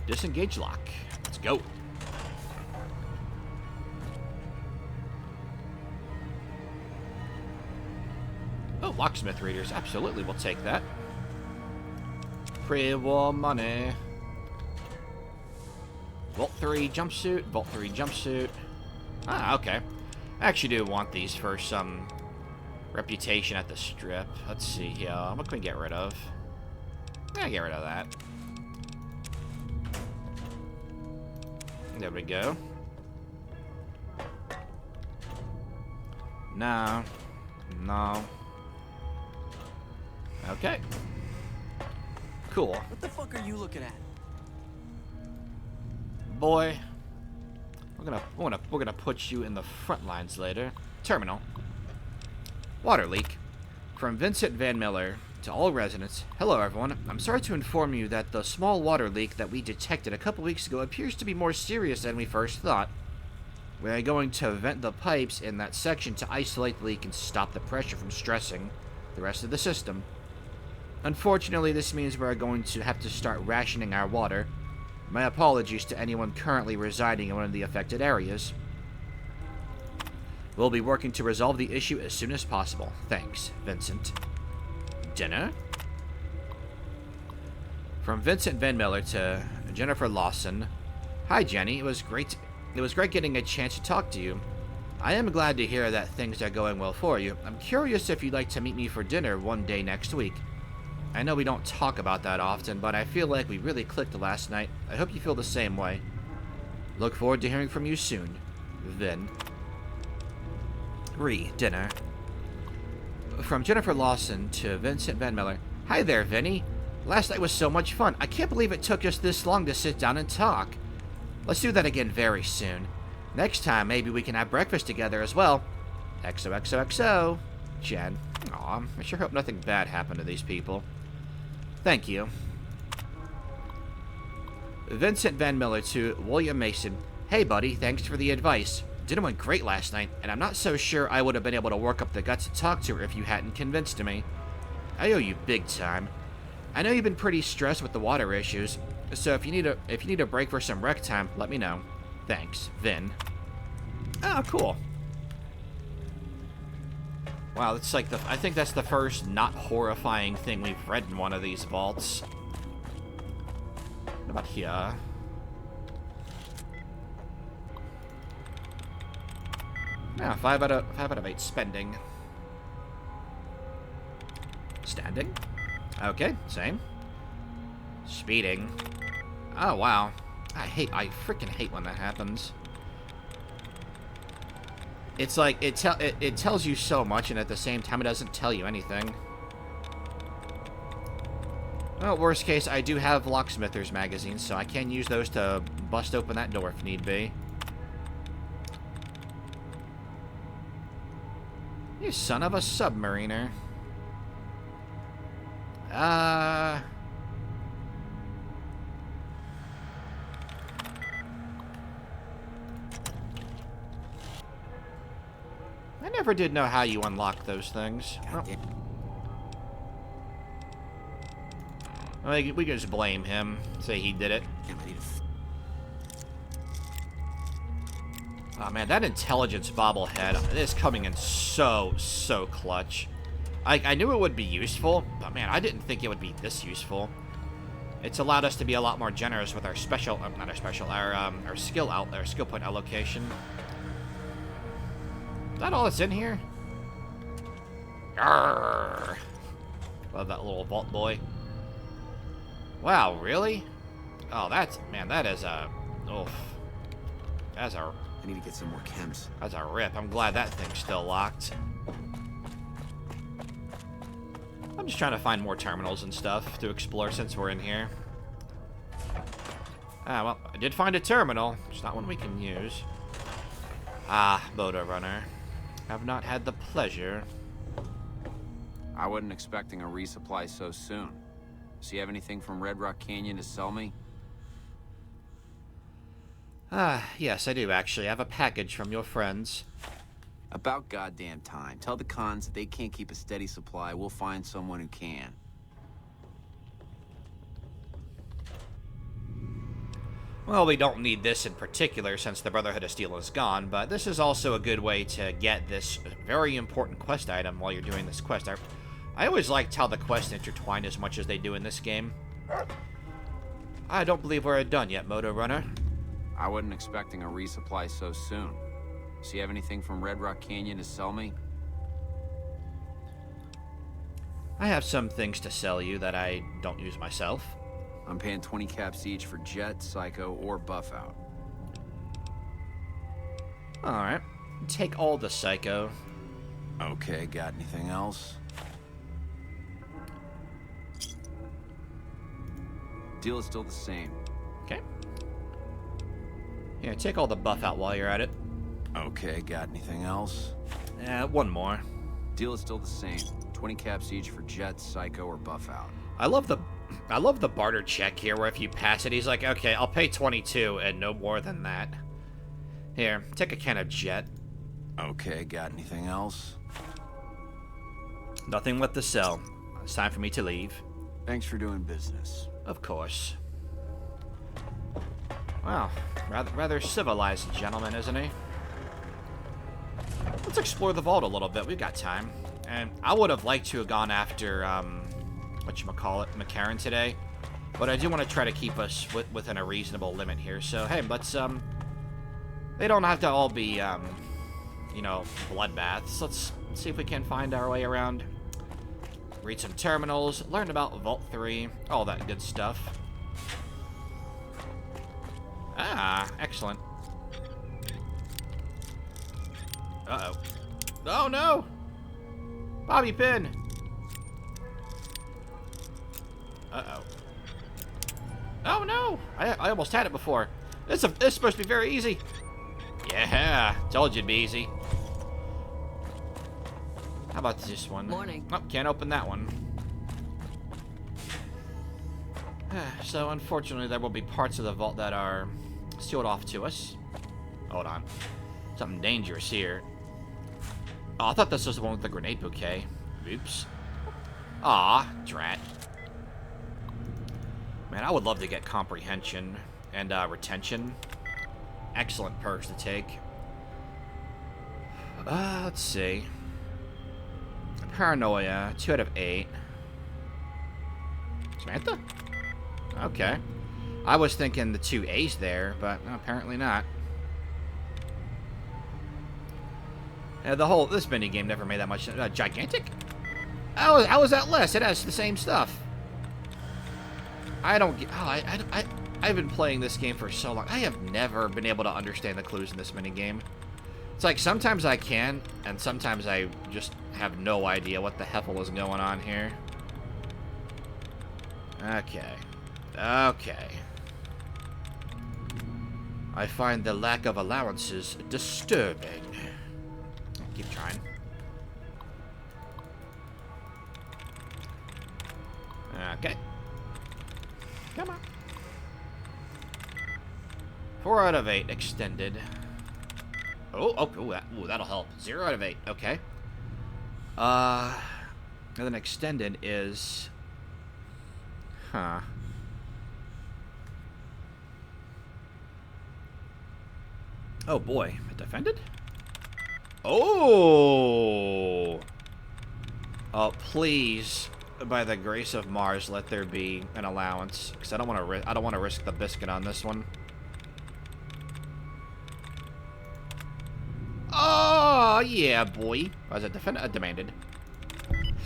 Disengage lock. Let's go. Oh, locksmith readers. Absolutely, we'll take that. Pre-war money. Vault 3 jumpsuit, Vault 3 jumpsuit. Ah, okay. I actually do want these for some reputation at the strip. Let's see here. What can we get rid of? Yeah, get rid of that. There we go. No. No. Okay. Cool. What the fuck are you looking at? Boy, we're gonna put you in the front lines later. Terminal. Water leak. From Vincent Van Miller to all residents. Hello, everyone. I'm sorry to inform you that the small water leak that we detected a couple weeks ago appears to be more serious than we first thought. We are going to vent the pipes in that section to isolate the leak and stop the pressure from stressing the rest of the system. Unfortunately, this means we're going to have to start rationing our water. My apologies to anyone currently residing in one of the affected areas. We'll be working to resolve the issue as soon as possible. Thanks, Vincent. Dinner? From Vincent Van Miller to Jennifer Lawson. Hi, Jenny. It was great getting a chance to talk to you. I am glad to hear that things are going well for you. I'm curious if you'd like to meet me for dinner one day next week. I know we don't talk about that often, but I feel like we really clicked last night. I hope you feel the same way. Look forward to hearing from you soon. Vin. Dinner. From Jennifer Lawson to Vincent Van Miller. Hi there, Vinny. Last night was so much fun. I can't believe it took us this long to sit down and talk. Let's do that again very soon. Next time, maybe we can have breakfast together as well. XOXOXO. Jen. Aw, I sure hope nothing bad happened to these people. Thank you. Vincent Van Miller to William Mason. Hey, buddy, thanks for the advice. Dinner went great last night, and I'm not so sure I would have been able to work up the guts to talk to her if you hadn't convinced me. I owe you big time. I know you've been pretty stressed with the water issues, so if you need a break for some rec time, let me know. Thanks, Vin. Oh, cool. Wow, that's like I think that's the first not horrifying thing we've read in one of these vaults. What about here? Yeah, 5 out of 8 spending. Standing? Okay, same. Speeding. Oh, wow. I freaking hate when that happens. It's like, it tells you so much, and at the same time, it doesn't tell you anything. Well, worst case, I do have Locksmithers magazines, so I can use those to bust open that door if need be. You son of a submariner. I never did know how you unlock those things. Well, we can just blame him. Say he did it. Oh man, that intelligence bobblehead is coming in so clutch. I knew it would be useful, but man, I didn't think it would be this useful. It's allowed us to be a lot more generous with our skill point allocation. Is that all that's in here? Arrgh. Love that little vault boy. Wow, really? Oh, that is a... Oof. That's a... I need to get some more chems. That's a rip. I'm glad that thing's still locked. I'm just trying to find more terminals and stuff to explore since we're in here. Ah, well, I did find a terminal. It's not one we can use. Ah, Motor Runner. Have not had the pleasure. I wasn't expecting a resupply so soon. So you have anything from Red Rock Canyon to sell me? Ah, yes, I do actually. I have a package from your friends. About goddamn time. Tell the cons that they can't keep a steady supply. We'll find someone who can. Well, we don't need this in particular since the Brotherhood of Steel is gone, but this is also a good way to get this very important quest item while you're doing this quest. I always liked how the quests intertwine as much as they do in this game. I don't believe we're done yet, Motor Runner. I wasn't expecting a resupply so soon. So you have anything from Red Rock Canyon to sell me? I have some things to sell you that I don't use myself. I'm paying 20 caps each for Jet, Psycho, or Buff Out. Alright. Take all the Psycho. Okay, got anything else? Deal is still the same. Okay. Here, take all the Buff Out while you're at it. Okay, got anything else? One more. Deal is still the same. 20 caps each for Jet, Psycho, or Buff Out. I love the barter check here where if you pass it, he's like, okay, I'll pay 22 and no more than that. Here, take a can of Jet. Okay, got anything else? Nothing left to sell. It's time for me to leave. Thanks for doing business. Of course. Well, rather civilized gentleman, isn't he? Let's explore the vault a little bit. We've got time. And I would have liked to have gone after, whatchamacallit, McCarran today. But I do want to try to keep us within a reasonable limit here. So, hey, let's, they don't have to all be, you know, bloodbaths. Let's see if we can find our way around. Read some terminals, learn about Vault 3, all that good stuff. Ah, excellent. Uh-oh. Oh, no! Bobby pin! Uh-oh. Oh, no! I almost had it before. This is supposed to be very easy. Yeah, told you it'd be easy. How about this one? Morning. Oh, can't open that one. So, unfortunately, there will be parts of the vault that are sealed off to us. Hold on. Something dangerous here. Oh, I thought this was the one with the grenade bouquet. Oops. Aw, drat. Man, I would love to get comprehension and retention. Excellent perks to take. Let's see. Paranoia, 2 out of 8. Samantha? Okay. I was thinking the 2 A's there, but no, apparently not. This minigame never made that much. Gigantic? How is that less? It has the same stuff. I don't get. Oh, I've been playing this game for so long. I have never been able to understand the clues in this minigame. It's like sometimes I can, and sometimes I just have no idea what the hell is going on here. Okay. Okay. I find the lack of allowances disturbing. Keep trying. Okay. Come on. 4 out of 8 extended. Ooh, that'll help. 0 out of 8. Okay. And then extended is... Huh. Oh, boy. Defended? Oh! Oh, please, by the grace of Mars, let there be an allowance, because I don't want to risk the biscuit on this one. Oh, yeah, boy. Was it defended? Demanded.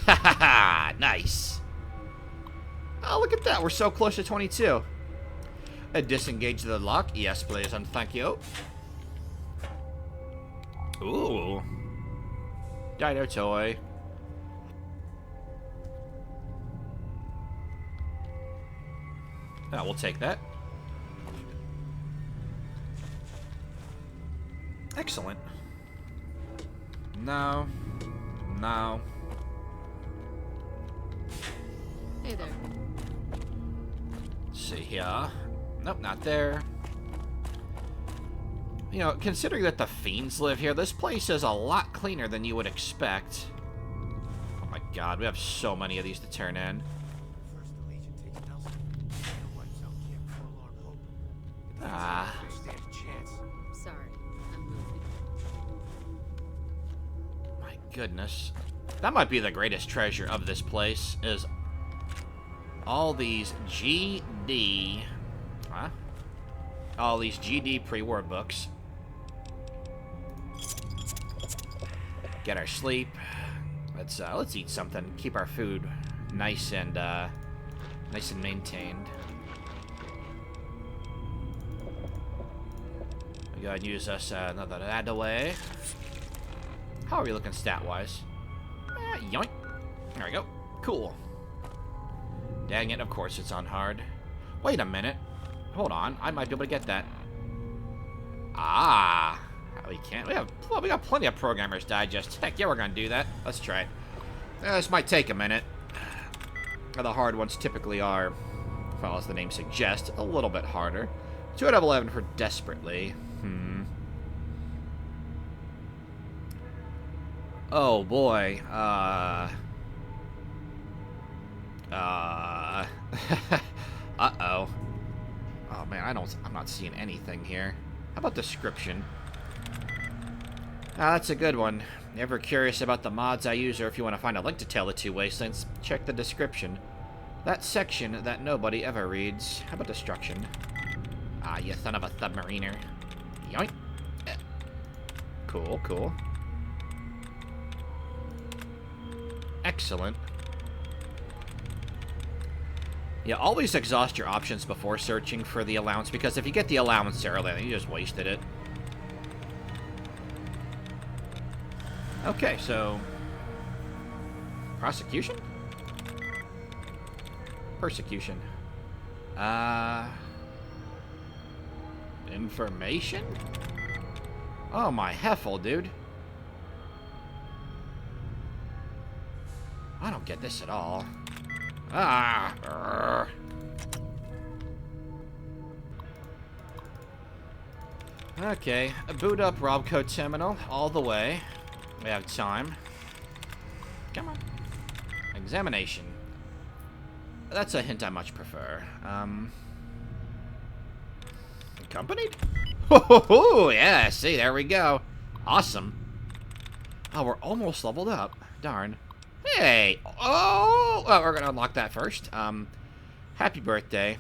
Ha ha ha! Nice. Oh, look at that. We're so close to 22. Disengage the lock. Yes, please, and thank you. Ooh. Dino toy. Oh, we'll take that. Excellent. No. No. Hey there. Let's see here. Nope, not there. You know, considering that the fiends live here, this place is a lot cleaner than you would expect. Oh my god, we have so many of these to turn in. Ah. Sorry, I'm moving. My goodness. That might be the greatest treasure of this place, is all these GD... Huh? All these GD pre-war books. Get our sleep. Let's eat something. Keep our food nice and maintained. We go ahead and use us another that away. How are we looking stat-wise? Yoink. There we go. Cool. Dang it, of course it's on hard. Wait a minute. Hold on. I might be able to get that. Ah. We can't. We got plenty of Programmer's Digest. Heck yeah, we're gonna do that. Let's try it. This might take a minute. The hard ones typically are, well, as the name suggests, a little bit harder. 2 out of 11 for desperately. Oh boy. Uh-oh. Oh man, I'm not seeing anything here. How about description? Ah, that's a good one. Ever curious about the mods I use, or if you want to find a link to Tale of Two Wastelands, check the description. That section that nobody ever reads. How about destruction? Ah, you son of a submariner. Yoink. Cool, cool. Excellent. Yeah, always exhaust your options before searching for the allowance, because if you get the allowance early, then you just wasted it. Okay, so... prosecution? Persecution. Information? Oh my heffel, dude. I don't get this at all. Ah! Okay, boot up Robco Terminal all the way. We have time. Come on. Examination. That's a hint I much prefer. Accompanied? Oh, yeah, see, there we go. Awesome. Oh, we're almost leveled up. Darn. Hey! Oh! Well, we're gonna unlock that first. Happy birthday.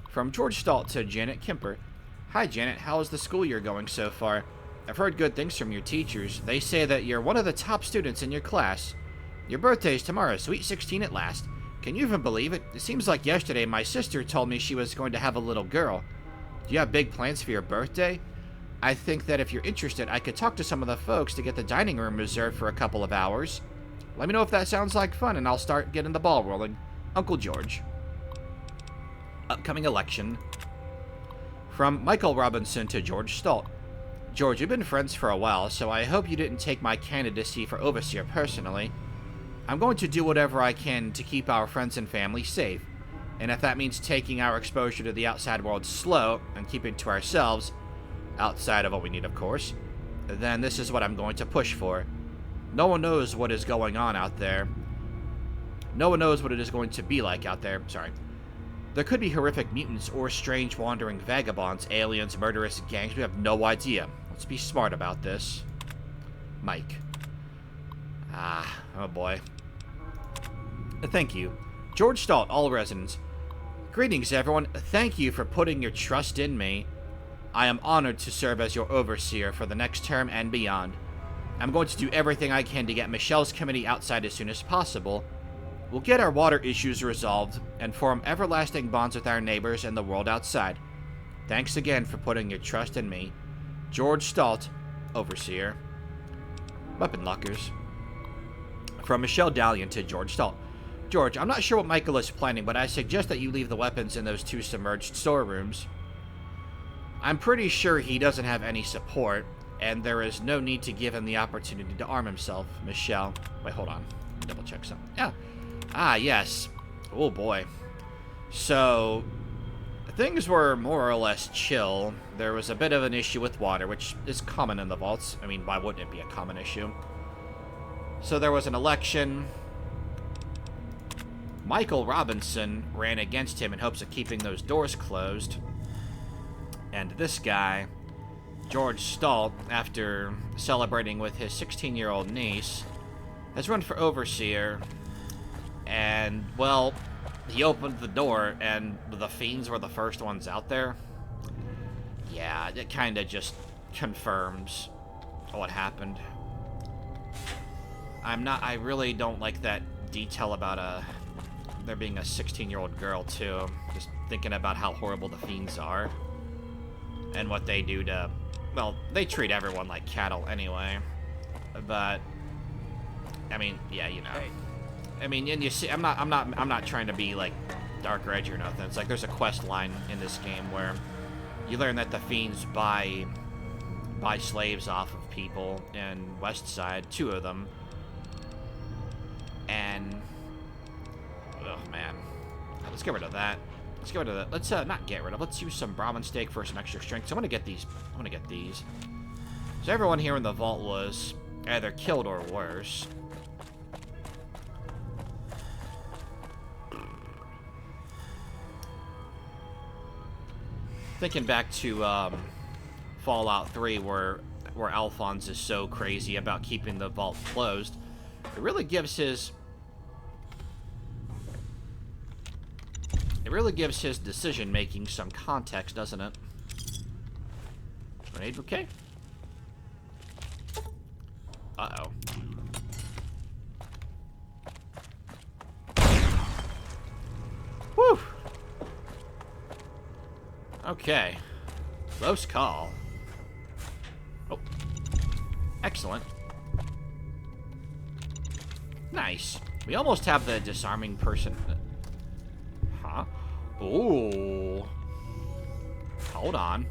From George Stalt to Janet Kemper. Hi, Janet. How's the school year going so far? I've heard good things from your teachers. They say that you're one of the top students in your class. Your birthday's tomorrow, sweet 16 at last. Can you even believe it? It seems like yesterday my sister told me she was going to have a little girl. Do you have big plans for your birthday? I think that if you're interested, I could talk to some of the folks to get the dining room reserved for a couple of hours. Let me know if that sounds like fun, and I'll start getting the ball rolling. Uncle George. Upcoming election. From Michael Robinson to George Stalt. George, we've been friends for a while, so I hope you didn't take my candidacy for overseer personally. I'm going to do whatever I can to keep our friends and family safe. And if that means taking our exposure to the outside world slow and keeping to ourselves, outside of what we need, of course, then this is what I'm going to push for. No one knows what is going on out there. No one knows what it is going to be like out there. Sorry. There could be horrific mutants or strange wandering vagabonds, aliens, murderous gangs. We have no idea. Let's be smart about this. Mike. Ah, oh boy. Thank you. George Stalt, all residents. Greetings, everyone. Thank you for putting your trust in me. I am honored to serve as your overseer for the next term and beyond. I'm going to do everything I can to get Michelle's committee outside as soon as possible. We'll get our water issues resolved and form everlasting bonds with our neighbors and the world outside. Thanks again for putting your trust in me. George Stalt, Overseer. Weapon lockers. From Michelle Dallion to George Stalt. George, I'm not sure what Michael is planning, but I suggest that you leave the weapons in those 2 submerged storerooms. I'm pretty sure he doesn't have any support, and there is no need to give him the opportunity to arm himself. Michelle. Wait, hold on. Double check something. Yeah. Ah, yes. Oh, boy. So, things were more or less chill. There was a bit of an issue with water, which is common in the vaults. I mean, why wouldn't it be a common issue? So there was an election. Michael Robinson ran against him in hopes of keeping those doors closed. And this guy, George Stalt, after celebrating with his 16-year-old niece, has run for overseer. And, well, he opened the door, and the fiends were the first ones out there. Yeah, it kind of just confirms what happened. I really don't like that detail about there being a 16-year-old girl, too. Just thinking about how horrible the fiends are. And what they do to... Well, they treat everyone like cattle anyway. But... I mean, yeah, you know. Hey. I mean, and you see, I'm not trying to be, like, dark or edgy or nothing. It's like there's a quest line in this game where you learn that the fiends buy slaves off of people in Westside, 2 of them. And... Oh, man. Let's get rid of that. Let's get rid of that. Let's, not get rid of. Let's use some Brahmin steak for some extra strength. So I'm gonna get these. So everyone here in the vault was either killed or worse. Thinking back to Fallout 3, where Alphonse is so crazy about keeping the vault closed, it really gives his decision-making some context, doesn't it? Grenade bouquet? Uh-oh. Whew! Okay. Close call. Oh. Excellent. Nice. We almost have the disarming person. Huh? Ooh. Hold on.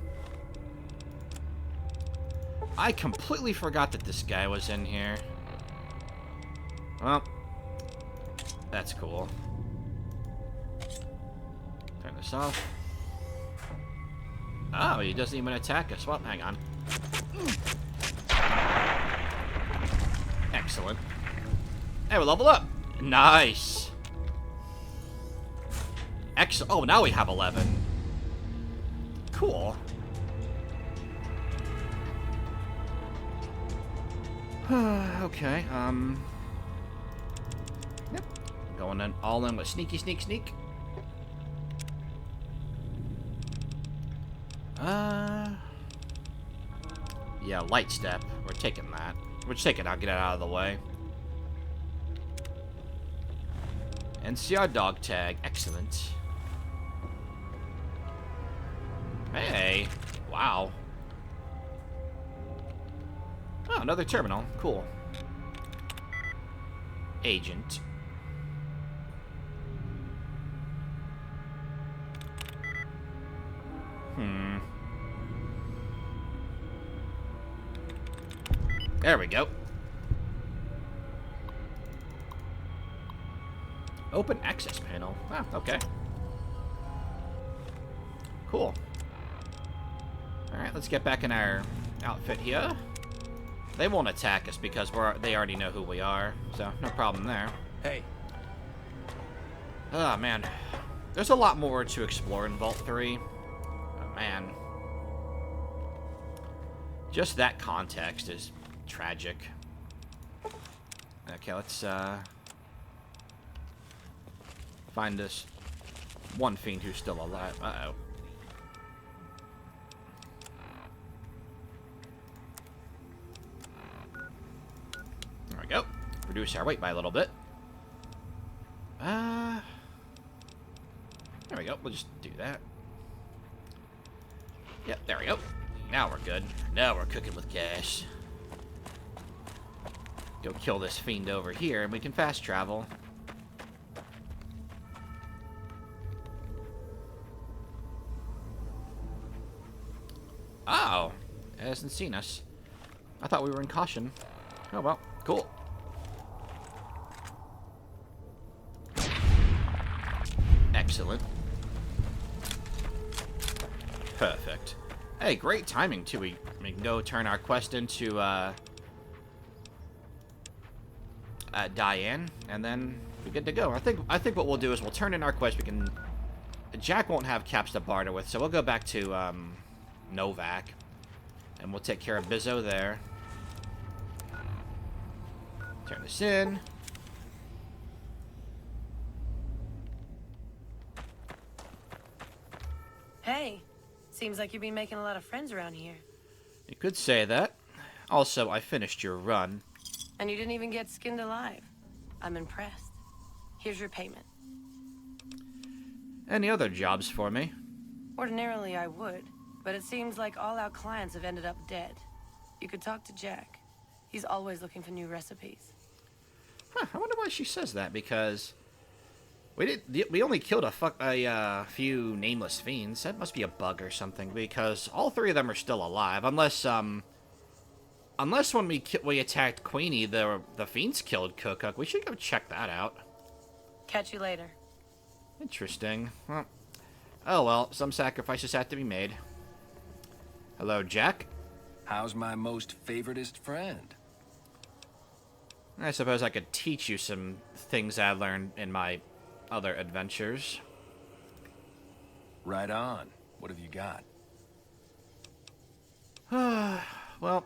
I completely forgot that this guy was in here. Well, that's cool. Turn this off. Oh, he doesn't even attack us. Well, hang on. Excellent. Hey, we leveled up. Nice. Excellent. Oh, now we have 11. Cool. Okay, yep. Going in all in with sneaky sneak sneak. Yeah, light step. We're taking that. We're just taking it out, get it out of the way. NCR dog tag. Excellent. Hey. Wow. Oh, another terminal. Cool. Agent. There we go. Open access panel. Ah, okay. Cool. Alright, let's get back in our outfit here. They won't attack us because they already know who we are, so no problem there. Hey. Oh, man. There's a lot more to explore in Vault 3. Oh, man. Just that context is tragic. Okay, let's find this one fiend who's still alive. Uh-oh. There we go. Reduce our weight by a little bit. There we go. We'll just do that. Yep, there we go. Now we're good. Now we're cooking with gas. Go kill this fiend over here, and we can fast travel. Oh, it hasn't seen us. I thought we were in caution. Oh well, cool. Excellent. Perfect. Hey, great timing too. We can go turn our quest into Diane, and then we're good to go. I think what we'll do is we'll turn in our quest. We can. Jack won't have caps to barter with, so we'll go back to Novak, and we'll take care of Bizzo there. Turn this in. Hey, seems like you've been making a lot of friends around here. You could say that. Also, I finished your run. And you didn't even get skinned alive. I'm impressed. Here's your payment. Any other jobs for me? Ordinarily I would, but it seems like all our clients have ended up dead. You could talk to Jack. He's always looking for new recipes. Huh, I wonder why she says that, because we only killed a few nameless fiends. That must be a bug or something, because all three of them are still alive, unless when we attacked Queenie, the fiends killed Cook. We should go check that out. Catch you later. Interesting. Well, oh well, some sacrifices have to be made. Hello, Jack. How's my most favoritist friend? I suppose I could teach you some things I learned in my other adventures. Right on. What have you got? Well,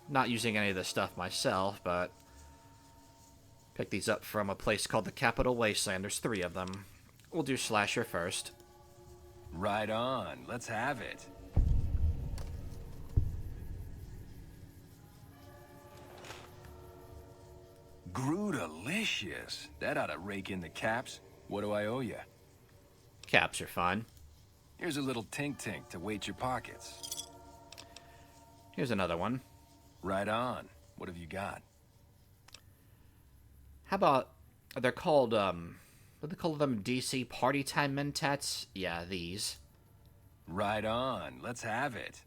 not using any of this stuff myself, but pick these up from a place called the Capital Wasteland. There's 3 of them. We'll do Slasher first. Right on. Let's have it. Grudelicious. That ought to rake in the caps. What do I owe you? Caps are fine. Here's a little tink-tink to weight your pockets. Here's another one. Right on. What have you got? How about, they're called, what do they call them? DC Party Time Mentats? Yeah, these. Right on. Let's have it.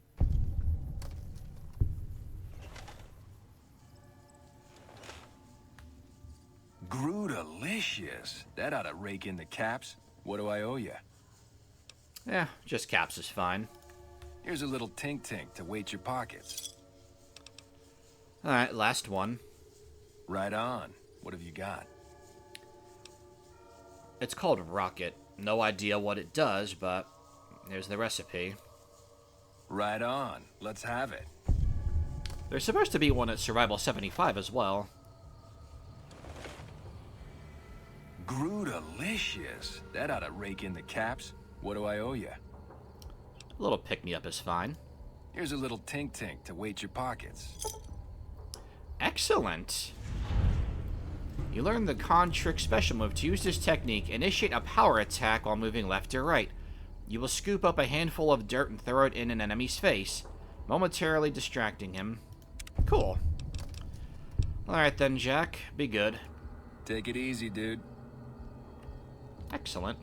Grudelicious. That ought to rake in the caps. What do I owe you? Yeah, just caps is fine. Here's a little tink-tink to weight your pockets. Alright, last one. Right on. What have you got? It's called Rocket. No idea what it does, but here's the recipe. Right on. Let's have it. There's supposed to be one at Survival 75 as well. Grudelicious. That ought to rake in the caps. What do I owe you? A little pick-me-up is fine. Here's a little tink-tink to weight your pockets. Excellent. You learn the Con Trick special move. To use this technique, initiate a power attack while moving left or right. You will scoop up a handful of dirt and throw it in an enemy's face, momentarily distracting him. Cool. Alright then, Jack. Be good. Take it easy, dude. Excellent.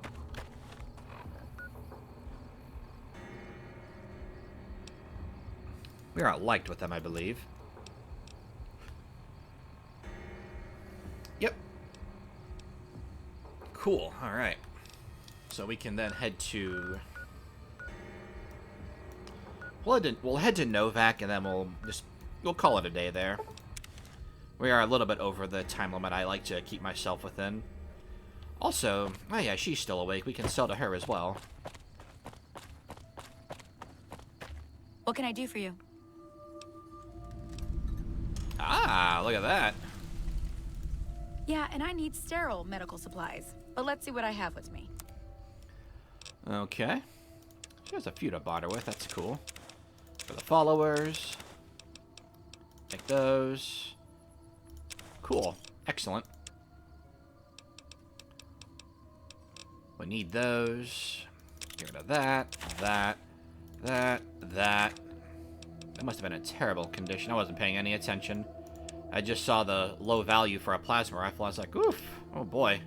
We are liked with them, I believe. Yep. Cool. All right. So we can then head to... We'll head to Novak, and then we'll call it a day there. We are a little bit over the time limit I like to keep myself within. Also, oh yeah, she's still awake. We can sell to her as well. What can I do for you? Ah, look at that. Yeah, and I need sterile medical supplies. But let's see what I have with me. Okay. She has a few to barter with. That's cool. For the followers. Take those. Cool. Excellent. We need those. Get rid of that. That. That must have been a terrible condition. I wasn't paying any attention. I just saw the low value for a plasma rifle. I was like, oof. Oh boy.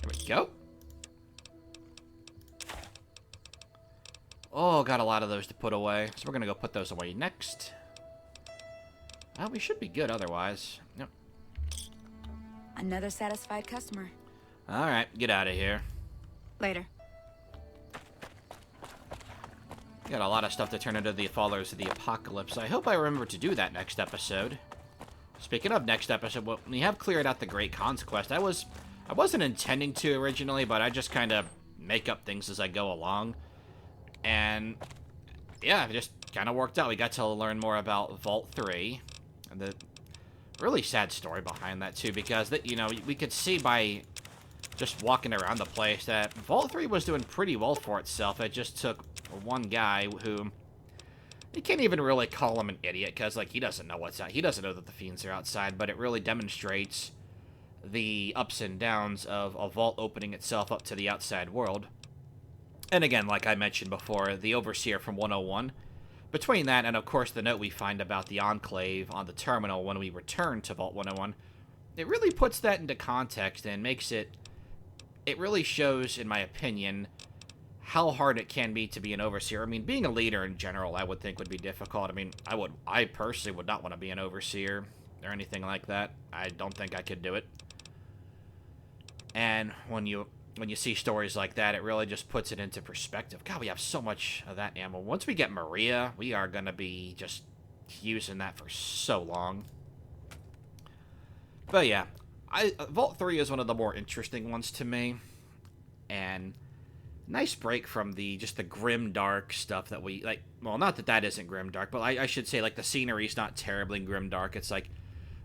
There we go. Oh, got a lot of those to put away. So we're going to go put those away next. Well, we should be good otherwise. Yep. Another satisfied customer. Alright, get out of here. Later. Got a lot of stuff to turn into the followers of the apocalypse. I hope I remember to do that next episode. Speaking of next episode, well, we have cleared out the Great Conquest. I wasn't intending to originally, but I just kind of make up things as I go along. And yeah, it just kind of worked out. We got to learn more about Vault 3. And the really sad story behind that too, because that, you know, we could see by just walking around the place that Vault 3 was doing pretty well for itself. It just took one guy who, you can't even really call him an idiot, because like he doesn't know what's out. He doesn't know that the fiends are outside, but it really demonstrates the ups and downs of a vault opening itself up to the outside world. And again, like I mentioned before, the Overseer from 101. Between that and, of course, the note we find about the Enclave on the terminal when we return to Vault 101, it really puts that into context and makes it... It really shows, in my opinion, how hard it can be to be an Overseer. I mean, being a leader in general, I would think would be difficult. I mean, I personally would not want to be an Overseer or anything like that. I don't think I could do it. And when you see stories like that, it really just puts it into perspective. God, we have so much of that ammo. Once we get Maria, we are going to be just using that for so long. But yeah, Vault 3 is one of the more interesting ones to me. and nice break from the just the grim dark stuff that we like. Well, not that that isn't grim dark, but I should say like the scenery's not terribly grim dark. It's like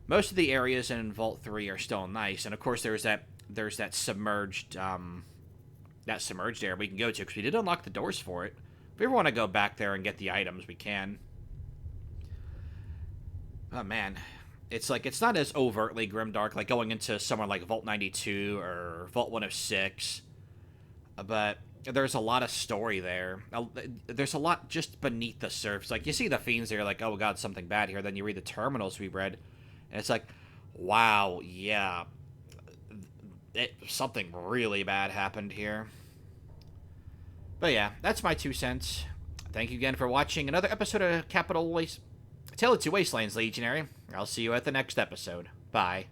most of the areas in Vault 3 are still nice, and of course there's that submerged area we can go to because we did unlock the doors for it. If we ever want to go back there and get the items, we can. Oh man, it's like it's not as overtly grimdark like going into somewhere like Vault 92 or Vault 106, but there's a lot of story there. There's a lot just beneath the surface. Like you see the fiends there, like oh god, something bad here. Then you read the terminals we read, and it's like, wow, yeah, something really bad happened here. But yeah, that's my 2 cents. Thank you again for watching another episode of Tale of Two Wastelands Legionary. I'll see you at the next episode. Bye.